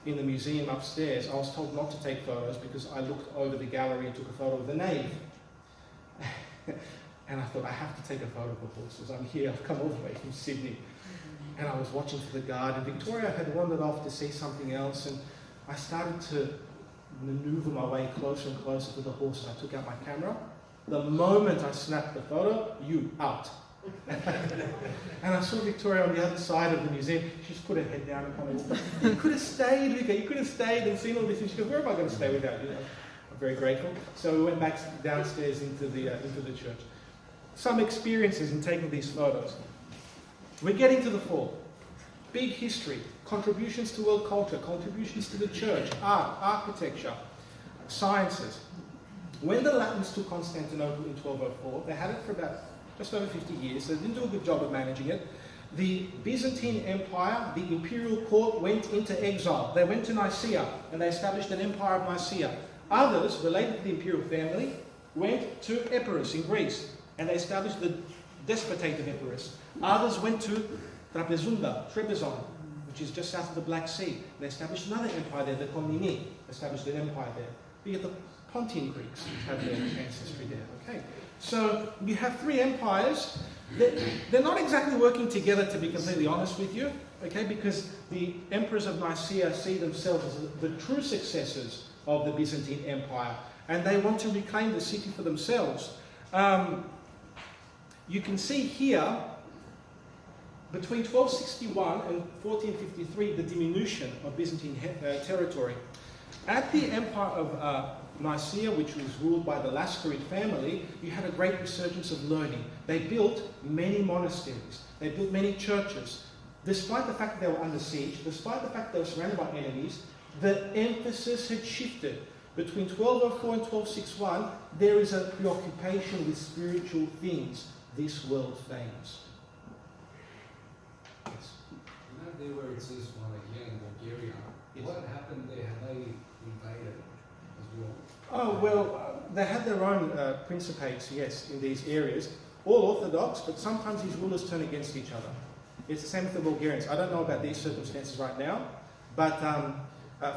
in the museum upstairs, I was told not to take photos because I looked over the gallery and took a photo of the nave. And I thought, I have to take a photo of the horses. I'm here, I've come all the way from Sydney. And I was watching for the guard, and Victoria had wandered off to see something else, and I started to maneuver my way closer and closer to the horses. I took out my camera. The moment I snapped the photo, out. And I saw Victoria on the other side of the museum. She just put her head down and kind of walked up. You could have stayed, Luca. You could have stayed and seen all this. And she goes, where am I going to stay without you? I'm very grateful. So we went back downstairs into the church. Some experiences in taking these photos. We're getting to the fall. Big history. Contributions to world culture. Contributions to the church. Art. Architecture. Sciences. When the Latins took Constantinople in 1204, they had it for about just over 50 years. So they didn't do a good job of managing it. The Byzantine Empire, the imperial court, went into exile. They went to Nicaea and they established an empire of Nicaea. Others, related to the imperial family, went to Epirus in Greece and they established the despotate of Epirus. Others went to Trebizond, which is just south of the Black Sea. They established another empire there, the Comneni, established an empire there. Be it the Pontian Greeks have their ancestry there. Okay, so you have three empires. They're not exactly working together, to be completely honest with you. Okay, because the emperors of Nicaea see themselves as the true successors of the Byzantine Empire, and they want to reclaim the city for themselves. You can see here, between 1261 and 1453, the diminution of Byzantine territory. At the Empire of Nicaea, which was ruled by the Lascarid family, you had a great resurgence of learning. They built many monasteries. They built many churches. Despite the fact that they were under siege, despite the fact that they were surrounded by enemies, the emphasis had shifted. Between 1204 and 1261, there is a preoccupation with spiritual things, this world fames. Yes. You know there where it says one again in Bulgaria, Yes. What happened there? Have they invaded as well? Oh, well, they had their own principates, yes, in these areas. All Orthodox, but sometimes these rulers turn against each other. It's the same with the Bulgarians. I don't know about these circumstances right now, but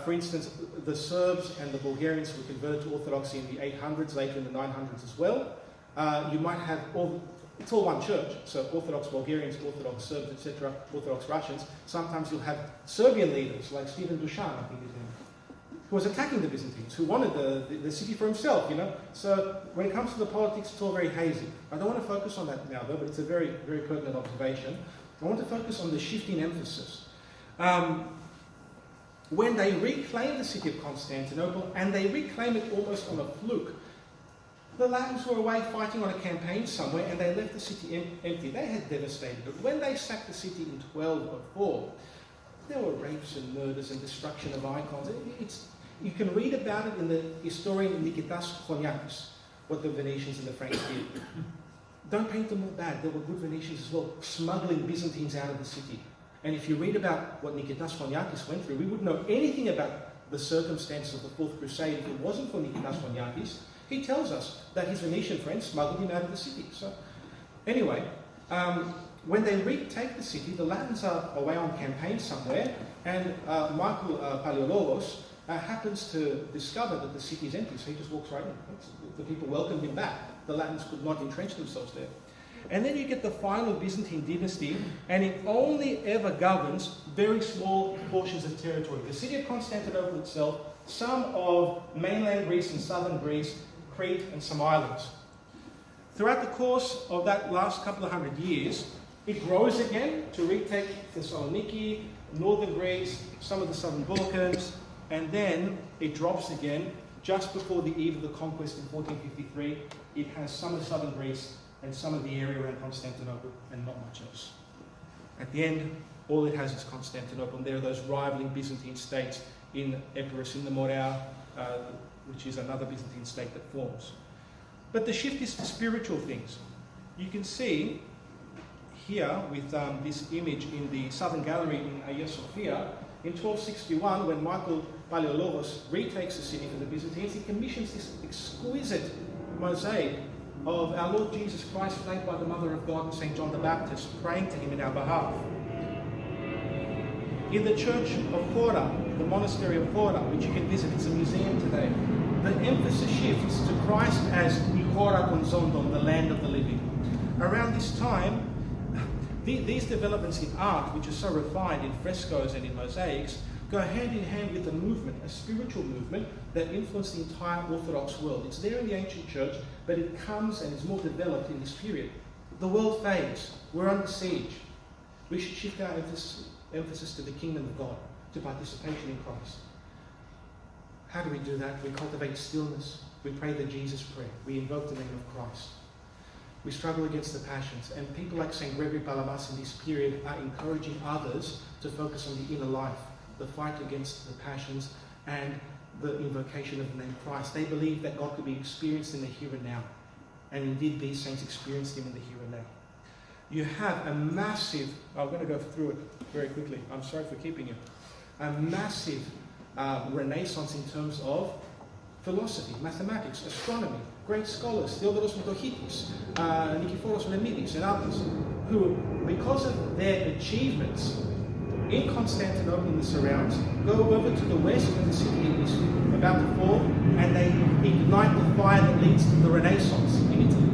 for instance, the Serbs and the Bulgarians were converted to Orthodoxy in the 800s, later in the 900s as well. You might have it's all one church, so Orthodox Bulgarians, Orthodox Serbs, etc., Orthodox Russians. Sometimes you'll have Serbian leaders, like Stephen Dusan, I think his name, who was attacking the Byzantines, who wanted the city for himself, you know. So when it comes to the politics, it's all very hazy. I don't want to focus on that now, though, but it's a very, very pertinent observation. I want to focus on the shifting emphasis. When they reclaim the city of Constantinople, and they reclaim it almost on a fluke, the Latins were away fighting on a campaign somewhere, and they left the city empty. They had devastated it. When they sacked the city in 1204, there were rapes and murders and destruction of icons. You can read about it in the historian Nikitas Choniakis, what the Venetians and the Franks did. Don't paint them all bad. There were good Venetians as well, smuggling Byzantines out of the city. And if you read about what Nikitas Choniakis went through, we wouldn't know anything about the circumstances of the Fourth Crusade if it wasn't for Nikitas Choniakis. He tells us that his Venetian friends smuggled him out of the city. So, anyway, when they retake the city, the Latins are away on campaign somewhere, and Michael Paleologos happens to discover that the city is empty, so he just walks right in. The people welcomed him back. The Latins could not entrench themselves there. And then you get the final Byzantine dynasty, and it only ever governs very small portions of territory. The city of Constantinople itself, some of mainland Greece and southern Greece, Crete, and some islands. Throughout the course of that last couple of hundred years, it grows again to retake Thessaloniki, northern Greece, some of the southern Balkans, and then it drops again just before the eve of the conquest in 1453. It has some of southern Greece and some of the area around Constantinople, and not much else. At the end, all it has is Constantinople, and there are those rivaling Byzantine states in Epirus, in the Morea, which is another Byzantine state that forms. But the shift is to spiritual things. You can see here with this image in the southern gallery in Hagia Sophia, in 1261, when Michael Paleologos retakes the city for the Byzantines, he commissions this exquisite mosaic of our Lord Jesus Christ flanked by the Mother of God and St. John the Baptist, praying to him in our behalf. In the church of Cora, the monastery of Cora, which you can visit, it's a museum today, the emphasis shifts to Christ as Ikora Konzondon, the land of the living. Around this time, these developments in art, which are so refined in frescoes and in mosaics, go hand in hand with a movement, a spiritual movement that influenced the entire Orthodox world. It's there in the ancient church, but it comes and is more developed in this period. The world fades. We're under siege. We should shift our emphasis to the kingdom of God, to participation in Christ. How do we do that? We cultivate stillness. We pray the Jesus prayer. We invoke the name of Christ. We struggle against the passions. And people like St. Gregory Palamas in this period are encouraging others to focus on the inner life, the fight against the passions, and the invocation of the name Christ. They believe that God could be experienced in the here and now. And indeed, these saints experienced Him in the here and now. You have a massive, I'm going to go through it very quickly. I'm sorry for keeping you. A massive renaissance in terms of philosophy, mathematics, astronomy, great scholars, Theodoros Mitochitis, Nikephoros Lemidis, and others, who, because of their achievements in Constantinople and the surrounds, go over to the west when the city is about to fall, and they ignite the fire that leads to the Renaissance in Italy.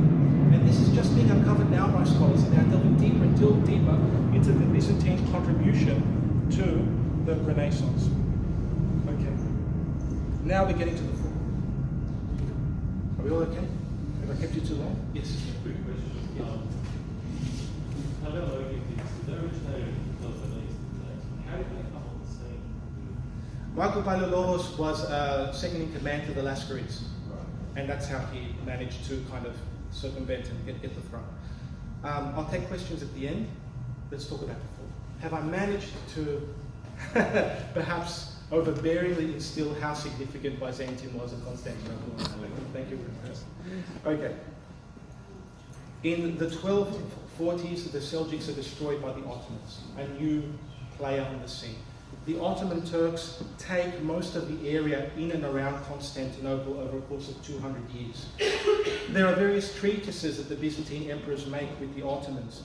And this is just being uncovered now by scholars, and they're delving deeper and deeper into the Byzantine contribution to the Renaissance. Okay. Now we're getting to the fall. Are we all okay? Have I kept you too long? Yes. Quick question. Yes. How about they originated in the Peloponnese? How did they come on the scene? Michael Palaiologos was second in command to the Lascaris, Right. and that's how he managed to kind of circumvent and get the throne. I'll take questions at the end. Let's talk about the fall. Have I managed to perhaps overbearingly instill how significant Byzantium was in Constantinople? Thank you very much. Okay. In the 1240s, the Seljuks are destroyed by the Ottomans, a new player on the scene. The Ottoman Turks take most of the area in and around Constantinople over a course of 200 years. There are various treatises that the Byzantine emperors make with the Ottomans.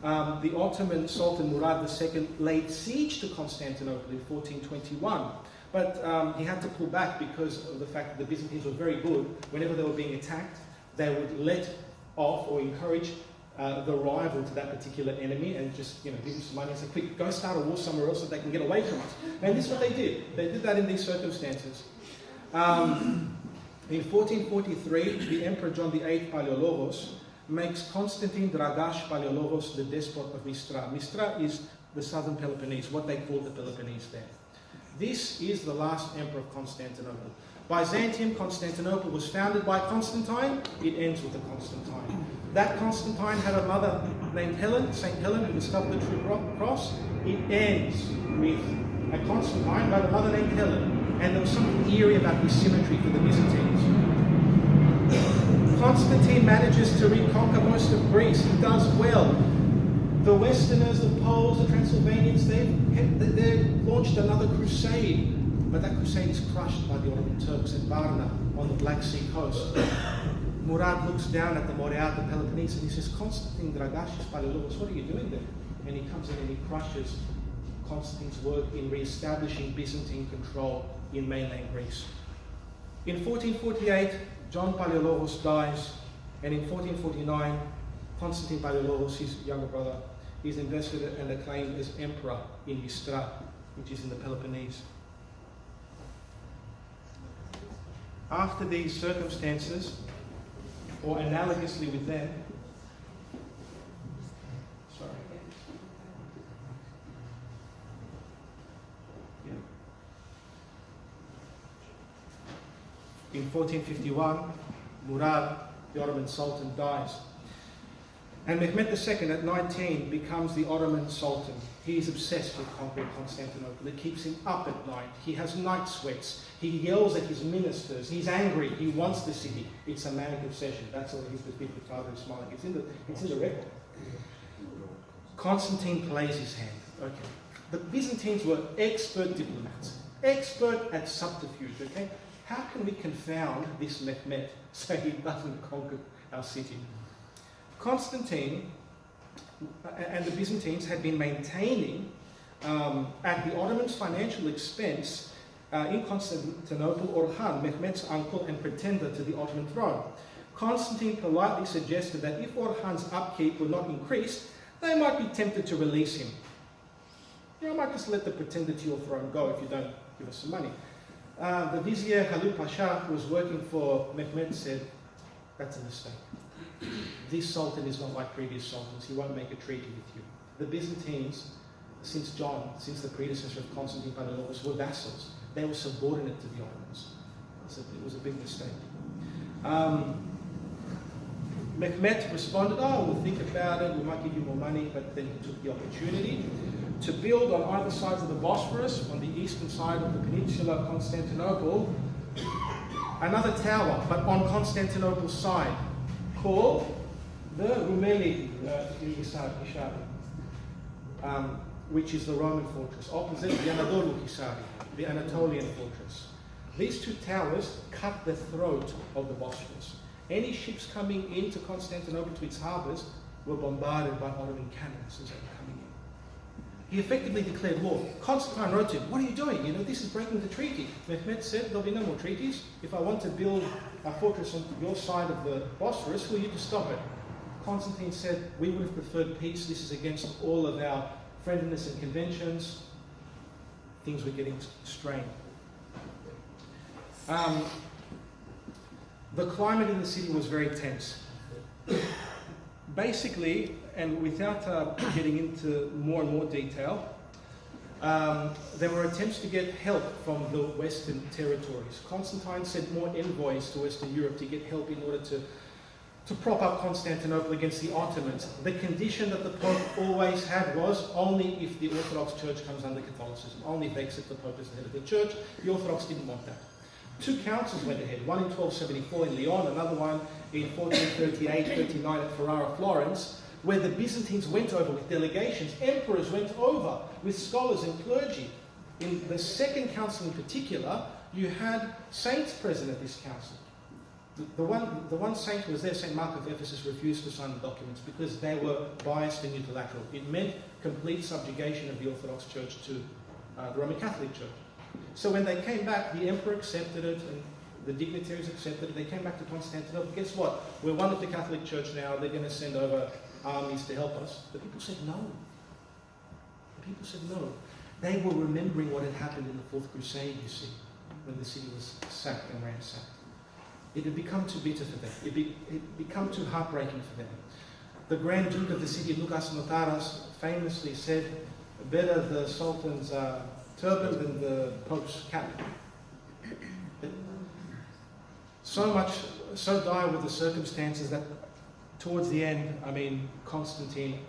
The Ottoman Sultan Murad II laid siege to Constantinople in 1421, but he had to pull back because of the fact that the Byzantines were very good. Whenever they were being attacked, they would let off or encourage the rival to that particular enemy and just give them some money and say, quick, go start a war somewhere else so they can get away from us. And this is what they did. They did that in these circumstances. In 1443, the Emperor John VIII Palaiologos makes Constantine Dragash Palaiologos the despot of Mistra. Mistra is the southern Peloponnese, what they call the Peloponnese there. This is the last emperor of Constantinople. Byzantium, Constantinople, was founded by Constantine. It ends with the Constantine. That Constantine had a mother named Helen, St. Helen, who discovered the true cross. It ends with a Constantine by a mother named Helen. And there was something eerie about this symmetry for the Byzantines. Constantine manages to reconquer most of Greece. He does well. The Westerners, the Poles, the Transylvanians, they launched another crusade. But that crusade is crushed by the Ottoman Turks at Varna on the Black Sea coast. Murad looks down at the Morea, the Peloponnese, and he says, Constantine Dragashis Palaiologos, what are you doing there? And he comes in and he crushes Constantine's work in re-establishing Byzantine control in mainland Greece. In 1448, John Palaiologos dies, and in 1449, Constantine Palaiologos, his younger brother, is invested and acclaimed as emperor in Mistra, which is in the Peloponnese. After these circumstances, or analogously with them, in 1451, Murad, the Ottoman Sultan, dies. And Mehmed II, at 19, becomes the Ottoman Sultan. He is obsessed with conquering Constantinople. It keeps him up at night. He has night sweats. He yells at his ministers. He's angry. He wants the city. It's a manic obsession. That's all his speaking father is smiling. It's in the record. Constantine plays his hand. Okay. The Byzantines were expert diplomats, expert at subterfuge. Okay. How can we confound this Mehmet so he doesn't conquer our city? Constantine and the Byzantines had been maintaining, at the Ottomans' financial expense, in Constantinople, Orhan, Mehmet's uncle and pretender to the Ottoman throne. Constantine politely suggested that if Orhan's upkeep were not increased, they might be tempted to release him. I might just let the pretender to your throne go if you don't give us some money. The vizier Halil Pasha, who was working for Mehmet, said, that's a mistake. this sultan is not like previous sultans. He won't make a treaty with you. The Byzantines, since the predecessor of Constantine Panaeologos, were vassals. They were subordinate to the Ottomans. It was a big mistake. Mehmet responded, oh, we'll think about it, we might give you more money, but then he took the opportunity to build on either sides of the Bosphorus, on the eastern side of the peninsula of Constantinople, another tower, but on Constantinople's side, called the Rumeli Hisari, which is the Roman fortress, opposite the Anadolu Hisari, the Anatolian fortress. These two towers cut the throat of the Bosphorus. Any ships coming into Constantinople to its harbours were bombarded by Ottoman cannons as they were coming in. He effectively declared war. Constantine wrote to him, what are you doing? This is breaking the treaty. Mehmet said, there'll be no more treaties. If I want to build a fortress on your side of the Bosphorus, who are you to stop it? Constantine said, we would have preferred peace. This is against all of our friendliness and conventions. Things were getting strained. The climate in the city was very tense. Basically, and without getting into more and more detail, there were attempts to get help from the Western territories. Constantine sent more envoys to Western Europe to get help in order to prop up Constantinople against the Ottomans. The condition that the Pope always had was only if the Orthodox Church comes under Catholicism, only if they accept the Pope as the head of the Church. The Orthodox didn't want that. Two councils went ahead, one in 1274 in Lyon, another one in 1438-39 at Ferrara, Florence, where the Byzantines went over with delegations, emperors went over with scholars and clergy. In the second council in particular, you had saints present at this council. The one saint who was there, St. Mark of Ephesus, refused to sign the documents because they were biased and unilateral. It meant complete subjugation of the Orthodox Church to the Roman Catholic Church. So when they came back, the emperor accepted it and the dignitaries accepted it. They came back to Constantinople. Guess what? We're one of the Catholic Church now. They're going to send over armies to help us. The people said no. The people said no. They were remembering what had happened in the Fourth Crusade, you see, when the city was sacked and ransacked. It had become too bitter for them. It had become too heartbreaking for them. The Grand Duke of the city, Lucas Notaras, famously said, better the Sultan's turban than the Pope's cap. So dire were the circumstances that towards the end, Constantine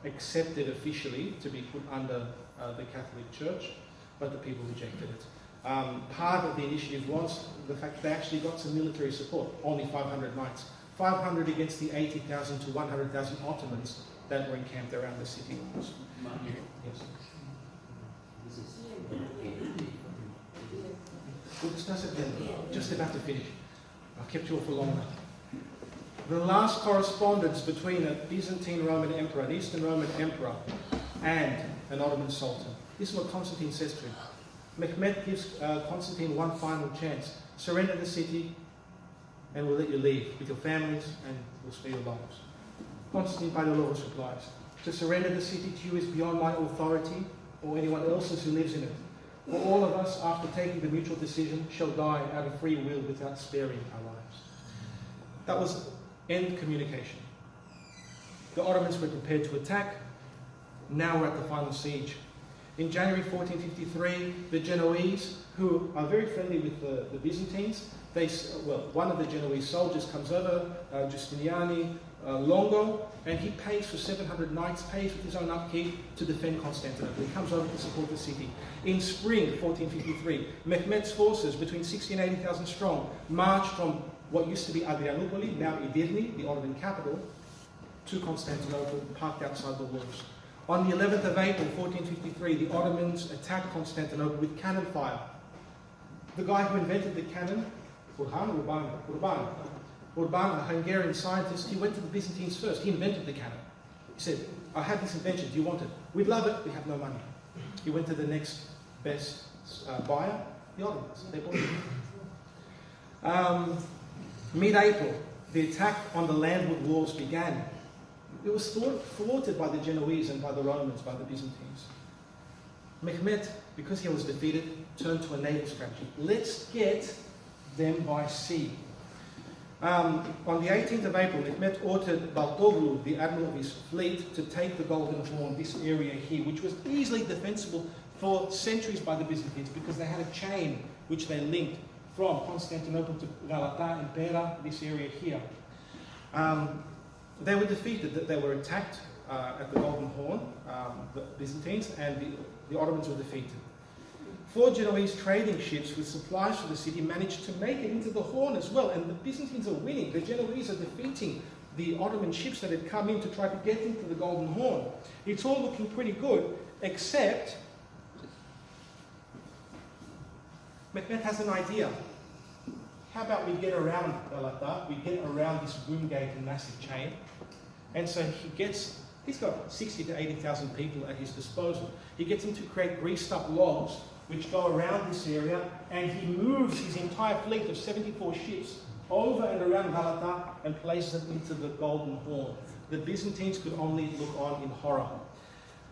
accepted officially to be put under the Catholic Church, but the people rejected it. Part of the initiative was the fact that they actually got some military support, only 500 knights. 500 against the 80,000 to 100,000 Ottomans that were encamped around the city walls. Yes. We'll discuss it then. Just about to finish. I kept you all for long enough. The last correspondence between a Byzantine Roman emperor, an Eastern Roman emperor, and an Ottoman sultan. This is what Constantine says to him. Mehmet gives Constantine one final chance. Surrender the city and we'll let you leave with your families and we'll spare your lives. Constantine Panaeologos replies, to surrender the city to you is beyond my authority or anyone else's who lives in it. For all of us, after taking the mutual decision, shall die out of free will without sparing our lives. That was end communication. The Ottomans were prepared to attack. Now we're at the final siege. In January 1453, the Genoese, who are very friendly with the Byzantines, one of the Genoese soldiers comes over, Justinian Longo, and he pays for 700 knights, pays with his own upkeep to defend Constantinople. He comes over to support the city. In spring 1453, Mehmet's forces, between 60,000 and 80,000 strong, marched from what used to be Adrianople, now Edirne, the Ottoman capital, to Constantinople, parked outside the walls. On the 11th of April 1453, the Ottomans attacked Constantinople with cannon fire. The guy who invented the cannon, Urban, a Hungarian scientist, he went to the Byzantines first. He invented the cannon. He said, I have this invention, do you want it? We'd love it, we have no money. He went to the next best buyer, the Ottomans. They bought it. Mid-April, the attack on the landward walls began. It was thwarted by the Genoese and by the Romans, by the Byzantines. Mehmet, because he was defeated, turned to a naval strategy. Let's get them by sea. On the 18th of April, Mehmet ordered Baltoglu, the admiral of his fleet, to take the Golden Horn, this area here, which was easily defensible for centuries by the Byzantines because they had a chain which they linked from Constantinople to Galata and Pera, this area here. They were defeated, they were attacked at the Golden Horn, the Byzantines, and the Ottomans were defeated. 4 Genoese trading ships with supplies for the city managed to make it into the Horn as well, and the Byzantines are winning. The Genoese are defeating the Ottoman ships that had come in to try to get into the Golden Horn. It's all looking pretty good, except Mehmet has an idea. How about we get around Galata, we get around this boom gate and massive chain, and so he's got 60 to 80,000 people at his disposal. He gets them to create greased up logs which go around this area, and he moves his entire fleet of 74 ships over and around Galata and places them into the Golden Horn. The Byzantines could only look on in horror.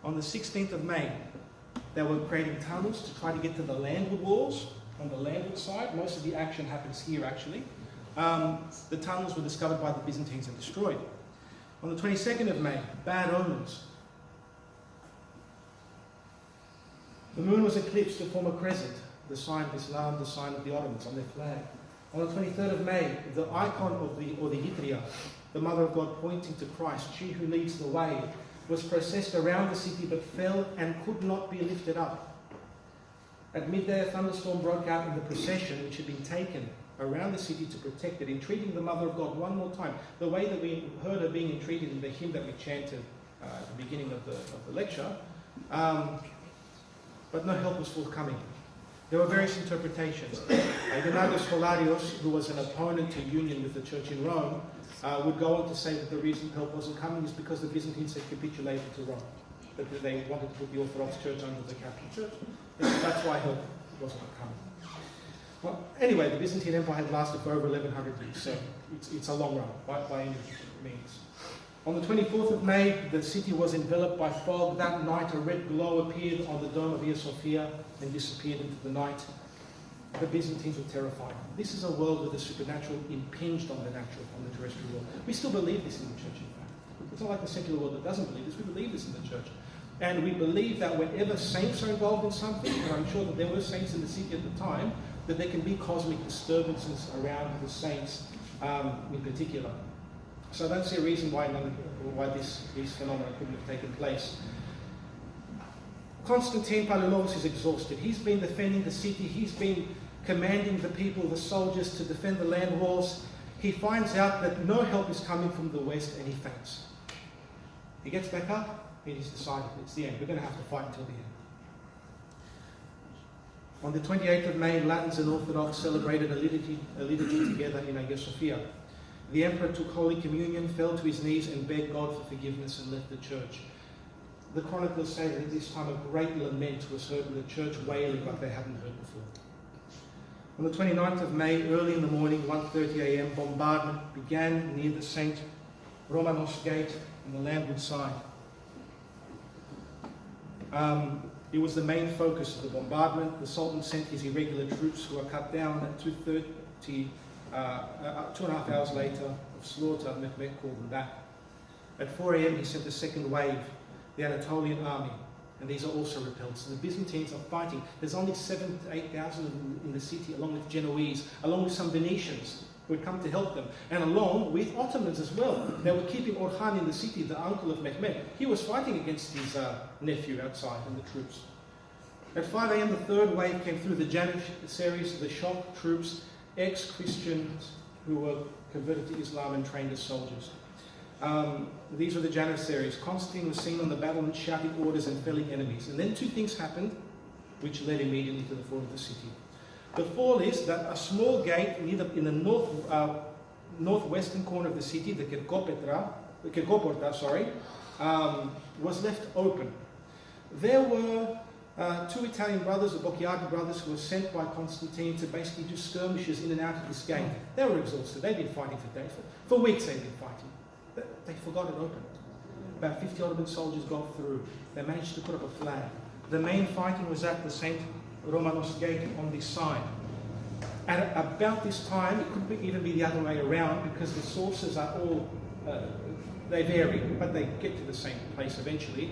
On the 16th of May, they were creating tunnels to try to get to the landward walls. On the landward side, most of the action happens here actually. The tunnels were discovered by the Byzantines and destroyed. On the 22nd of May, bad omens. The moon was eclipsed to form a crescent, the sign of Islam, the sign of the Ottomans on their flag. On the 23rd of May, the icon of the Yitria, the Mother of God pointing to Christ, she who leads the way, was processed around the city but fell and could not be lifted up. At midday, a thunderstorm broke out in the procession which had been taken around the city to protect it, entreating the Mother of God one more time, the way that we heard her being entreated in the hymn that we chanted at the beginning of the lecture. But no help was forthcoming. There were various interpretations. Ignatius Holarios, who was an opponent to union with the church in Rome, would go on to say that the reason help wasn't coming is because the Byzantines had capitulated to Rome, that they wanted to put the Orthodox Church under the Catholic Church. That's why help wasn't coming. Well, anyway, the Byzantine Empire had lasted for over 1100 years, so it's a long run by any means. On the 24th of May, the city was enveloped by fog. That night, a red glow appeared on the dome of Hagia Sophia and disappeared into the night. The Byzantines were terrified. This is a world where the supernatural impinged on the natural, on the terrestrial world. We still believe this in the church, in fact. It's not like the secular world that doesn't believe this. We believe this in the church. And we believe that whenever saints are involved in something, and I'm sure that there were saints in the city at the time, that there can be cosmic disturbances around the saints in particular. So I don't see a reason why these phenomena couldn't have taken place. Constantine Palaiologos is exhausted. He's been defending the city. He's been commanding the people, the soldiers, to defend the land walls. He finds out that no help is coming from the west, and he faints. He gets back up, and he's decided it's the end. We're going to have to fight until the end. On the 28th of May, Latins and Orthodox celebrated a liturgy together in Hagia Sophia. The emperor took Holy Communion, fell to his knees and begged God for forgiveness and left the church. The chroniclers say that at this time a great lament was heard in the church, wailing like they hadn't heard before. On the 29th of May, early in the morning, 1:30 a.m., bombardment began near the St. Romanos Gate on the landward side. It was the main focus of the bombardment. The Sultan sent his irregular troops, who were cut down at 2:30. 2.5 hours later of slaughter. Mehmet called them back. At 4 a.m. he sent the second wave, the Anatolian army, and these are also repelled. So the Byzantines are fighting. There's only 7,000 to 8,000 in the city, along with Genoese, along with some Venetians who had come to help them, and along with Ottomans as well. They were keeping Orhan in the city, the uncle of Mehmet. He was fighting against his nephew outside and the troops. At 5 a.m. the third wave came through, the Janissaries, the shock troops, ex-Christians who were converted to Islam and trained as soldiers. These were the Janissaries. Constantine was seen on the battlements shouting orders and felling enemies. And then two things happened which led immediately to the fall of the city. The fall is that a small gate in the northwestern corner of the city, the Kerkoporta, was left open. There were two Italian brothers, the Bocchiati brothers, who were sent by Constantine to basically do skirmishes in and out of this gate. They were exhausted. They'd been fighting for days. For weeks they'd been fighting. They forgot it open. About 50 Ottoman soldiers got through. They managed to put up a flag. The main fighting was at the St. Romanos Gate on this side. At about this time, it could even be the other way around, because the sources are all, they vary, but they get to the same place eventually.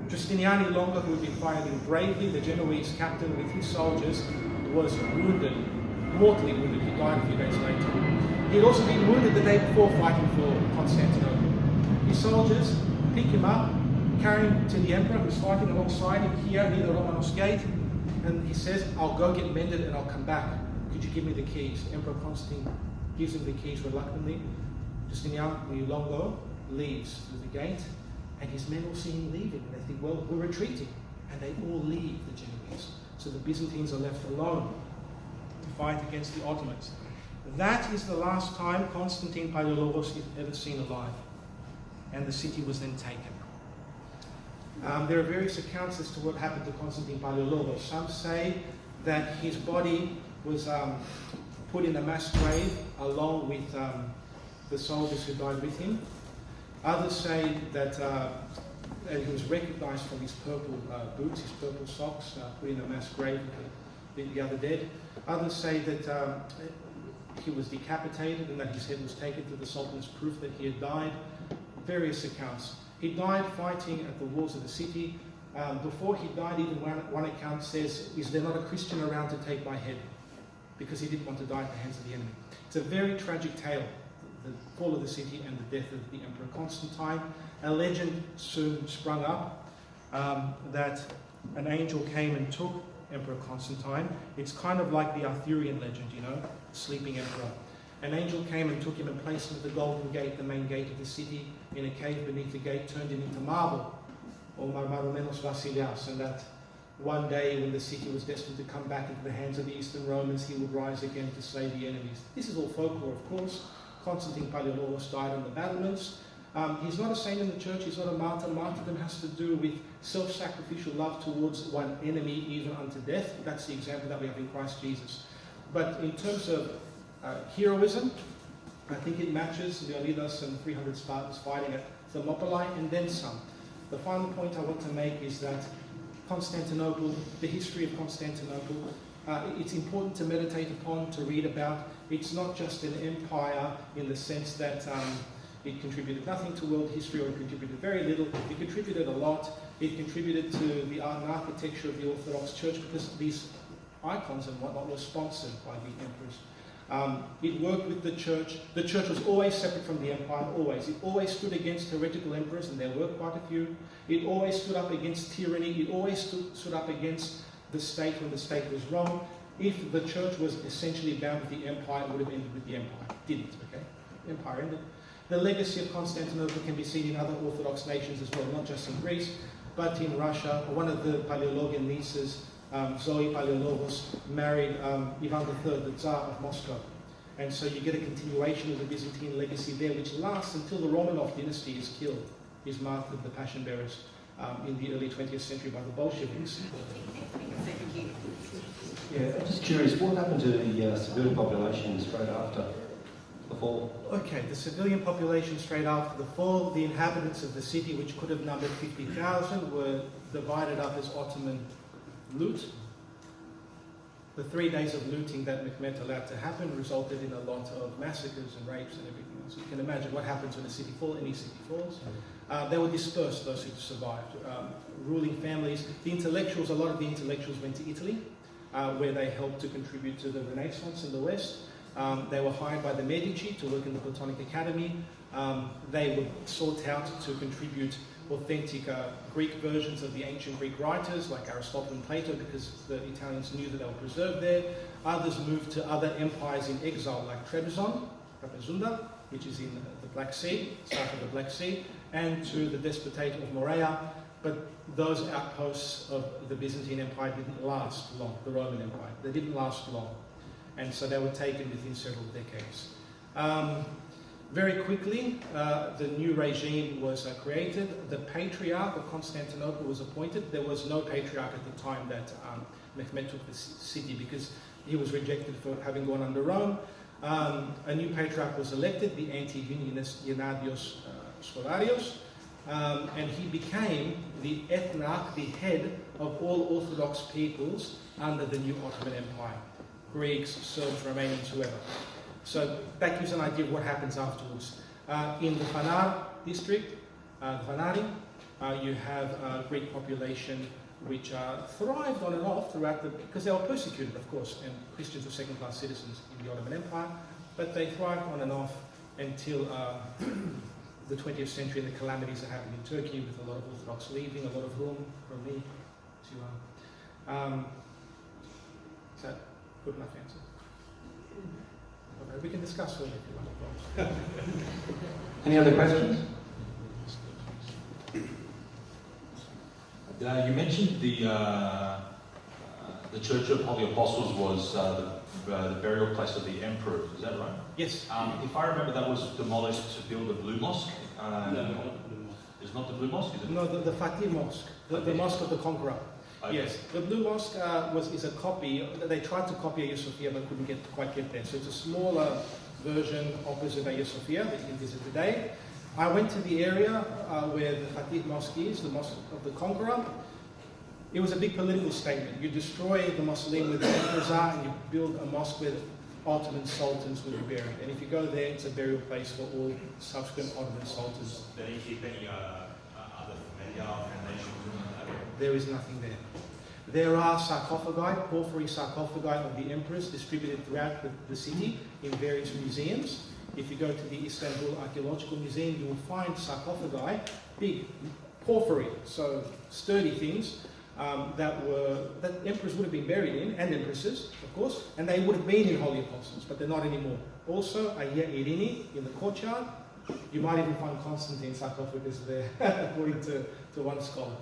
Justinian Longa, who had been fighting bravely, the Genoese captain with his soldiers, was wounded, mortally wounded. He died a few days later. He had also been wounded the day before fighting for Constantinople. His soldiers pick him up, carry him to the emperor who's fighting alongside him here near the Romanos gate, and he says, "I'll go get mended and I'll come back. Could you give me the keys?" Emperor Constantine gives him the keys reluctantly. Justinian Longo leaves through the gate, and his men all see him leaving. They think, well, we're retreating. And they all leave the Genoese. So the Byzantines are left alone to fight against the Ottomans. That is the last time Constantine Palaiologos is ever seen alive. And the city was then taken. There are various accounts as to what happened to Constantine Palaiologos. Some say that his body was put in a mass grave along with the soldiers who died with him. Others say that he was recognized from his purple boots, his purple socks, put in a mass grave with the other dead. Others say that he was decapitated and that his head was taken to the Sultan as proof that he had died. Various accounts. He died fighting at the walls of the city. Before he died, even one account says, "Is there not a Christian around to take my head?" Because he didn't want to die at the hands of the enemy. It's a very tragic tale, the fall of the city and the death of the Emperor Constantine. A legend soon sprung up that an angel came and took Emperor Constantine. It's kind of like the Arthurian legend, you know, sleeping emperor. An angel came and took him and placed him at the Golden Gate, the main gate of the city, in a cave beneath the gate, turned him into marble, or marmaromenos vasilias, and that one day when the city was destined to come back into the hands of the Eastern Romans, he would rise again to slay the enemies. This is all folklore, of course. Constantine Palaiologos died on the battlements. He's not a saint in the church, he's not a martyr. Martyrdom has to do with self-sacrificial love towards one enemy, even unto death. That's the example that we have in Christ Jesus. But in terms of heroism, I think it matches Leonidas and 300 Spartans fighting at Thermopylae and then some. The final point I want to make is that Constantinople, the history of Constantinople, it's important to meditate upon, to read about. It's not just an empire in the sense that it contributed nothing to world history, or it contributed very little. It contributed a lot. It contributed to the art and architecture of the Orthodox Church, because these icons and whatnot were sponsored by the emperors. It worked with the church. The church was always separate from the empire, always. It always stood against heretical emperors, and there were quite a few. It always stood up against tyranny. It always stood up against the state when the state was wrong. If the church was essentially bound with the empire, it would have ended with the empire. It didn't, okay? The empire ended. The legacy of Constantinople can be seen in other Orthodox nations as well, not just in Greece, but in Russia. One of the Palaiologian nieces, Zoe Palaiologos, married Ivan III, the Tsar of Moscow. And so you get a continuation of the Byzantine legacy there, which lasts until the Romanov dynasty is killed, is martyred, the Passion Bearers, in the early 20th century by the Bolsheviks. Yeah, I'm just curious, what happened to the civilian population straight after the fall? Okay, the civilian population straight after the fall, the inhabitants of the city, which could have numbered 50,000, were divided up as Ottoman loot. The 3 days of looting that Mehmet allowed to happen resulted in a lot of massacres and rapes and everything else. You can imagine what happens when a city falls, any city falls. They were dispersed, those who survived. Ruling families, the intellectuals, a lot of the intellectuals went to Italy, where they helped to contribute to the Renaissance in the West. They were hired by the Medici to work in the Platonic Academy. They were sought out to contribute authentic Greek versions of the ancient Greek writers like Aristotle and Plato, because the Italians knew that they were preserved there. Others moved to other empires in exile like Trebizond, which is in the Black Sea, south of the Black Sea, and to the Despotate of Morea. But those outposts of the Byzantine Empire didn't last long, the Roman Empire. They didn't last long. And so they were taken within several decades. Very quickly, the new regime was created. The Patriarch of Constantinople was appointed. There was no Patriarch at the time that Mehmet took the city, because he was rejected for having gone under Rome. A new Patriarch was elected, the anti-unionist Gennadios Scholarios, and he became the ethnarch, the head of all Orthodox peoples under the new Ottoman Empire. Greeks, Serbs, Romanians, whoever. So that gives an idea of what happens afterwards. In the Fanar district, the Fanari, you have a Greek population which thrived on and off throughout because they were persecuted, of course, and Christians were second-class citizens in the Ottoman Empire, but they thrived on and off until the 20th century and the calamities that happened in Turkey with a lot of Orthodox leaving, a lot of Rum, from me, is that good enough answer? Okay, we can discuss further if you like. Any other questions? You mentioned the Church of Holy Apostles was the burial place of the emperors. Is that right? Yes. If I remember, that was demolished to build the Blue Mosque. No, not the Blue Mosque. It's not the Blue Mosque, is it? No, the Fatih Mosque, the Mosque of the Conqueror. Okay. Yes, the Blue Mosque is a copy. They tried to copy Hagia Sophia but couldn't quite get there. So it's a smaller version opposite Hagia Sophia that you can visit today. I went to the area where the Fatih Mosque is, the Mosque of the Conqueror. It was a big political statement. You destroy the mausoleum where the emperors are and you build a mosque where Ottoman sultans will be buried. And if you go there, it's a burial place for all subsequent Ottoman sultans. Did he keep any other foundations? There is nothing there. There are sarcophagi, porphyry sarcophagi of the emperors distributed throughout the city in various museums. If you go to the Istanbul Archaeological Museum, you will find sarcophagi, big porphyry, so sturdy things that emperors would have been buried in, and empresses, of course, and they would have been in Holy Apostles, but they're not anymore. Also, Hagia Irini in the courtyard. You might even find Constantine sarcophagus there, according to one scholar.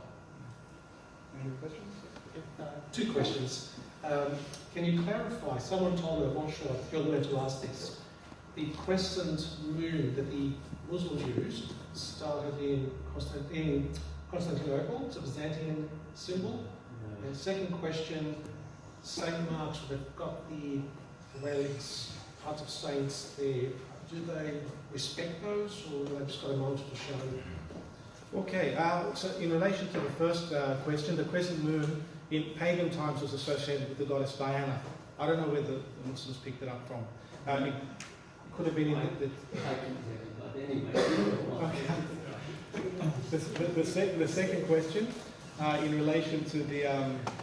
Any questions? Two questions. Can you clarify? Someone told me, I'm not sure if you're going to ask this. The crescent moon that the Muslims used started in Constantinople. It's a Byzantine symbol. And second question, St. Mark's, they've got the relics, hearts of saints there. Do they respect those, or do they just got them on to show? Okay, so in relation to the first question, the crescent moon in pagan times was associated with the goddess Diana. I don't know where the Muslims picked it up from. It could have been in But anyway. the second question, in relation to the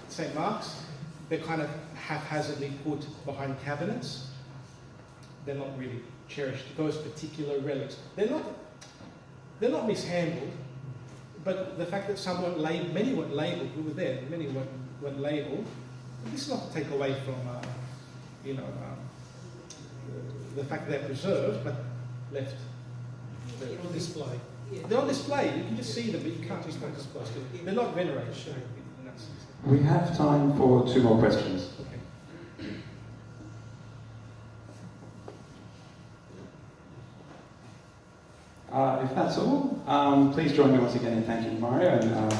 St. Mark's, they're kind of haphazardly put behind cabinets. They're not really cherished, those particular relics. They're not mishandled, but the fact that many weren't labelled, who were there, many weren't labelled, this is not to take away from, the fact that they're preserved, but left. They're on display. They're on display, you can just see them, but you can't just display. They're not venerated. In that sense. We have time for 2 more questions. Okay. If that's all, please join me once again in thanking Mario and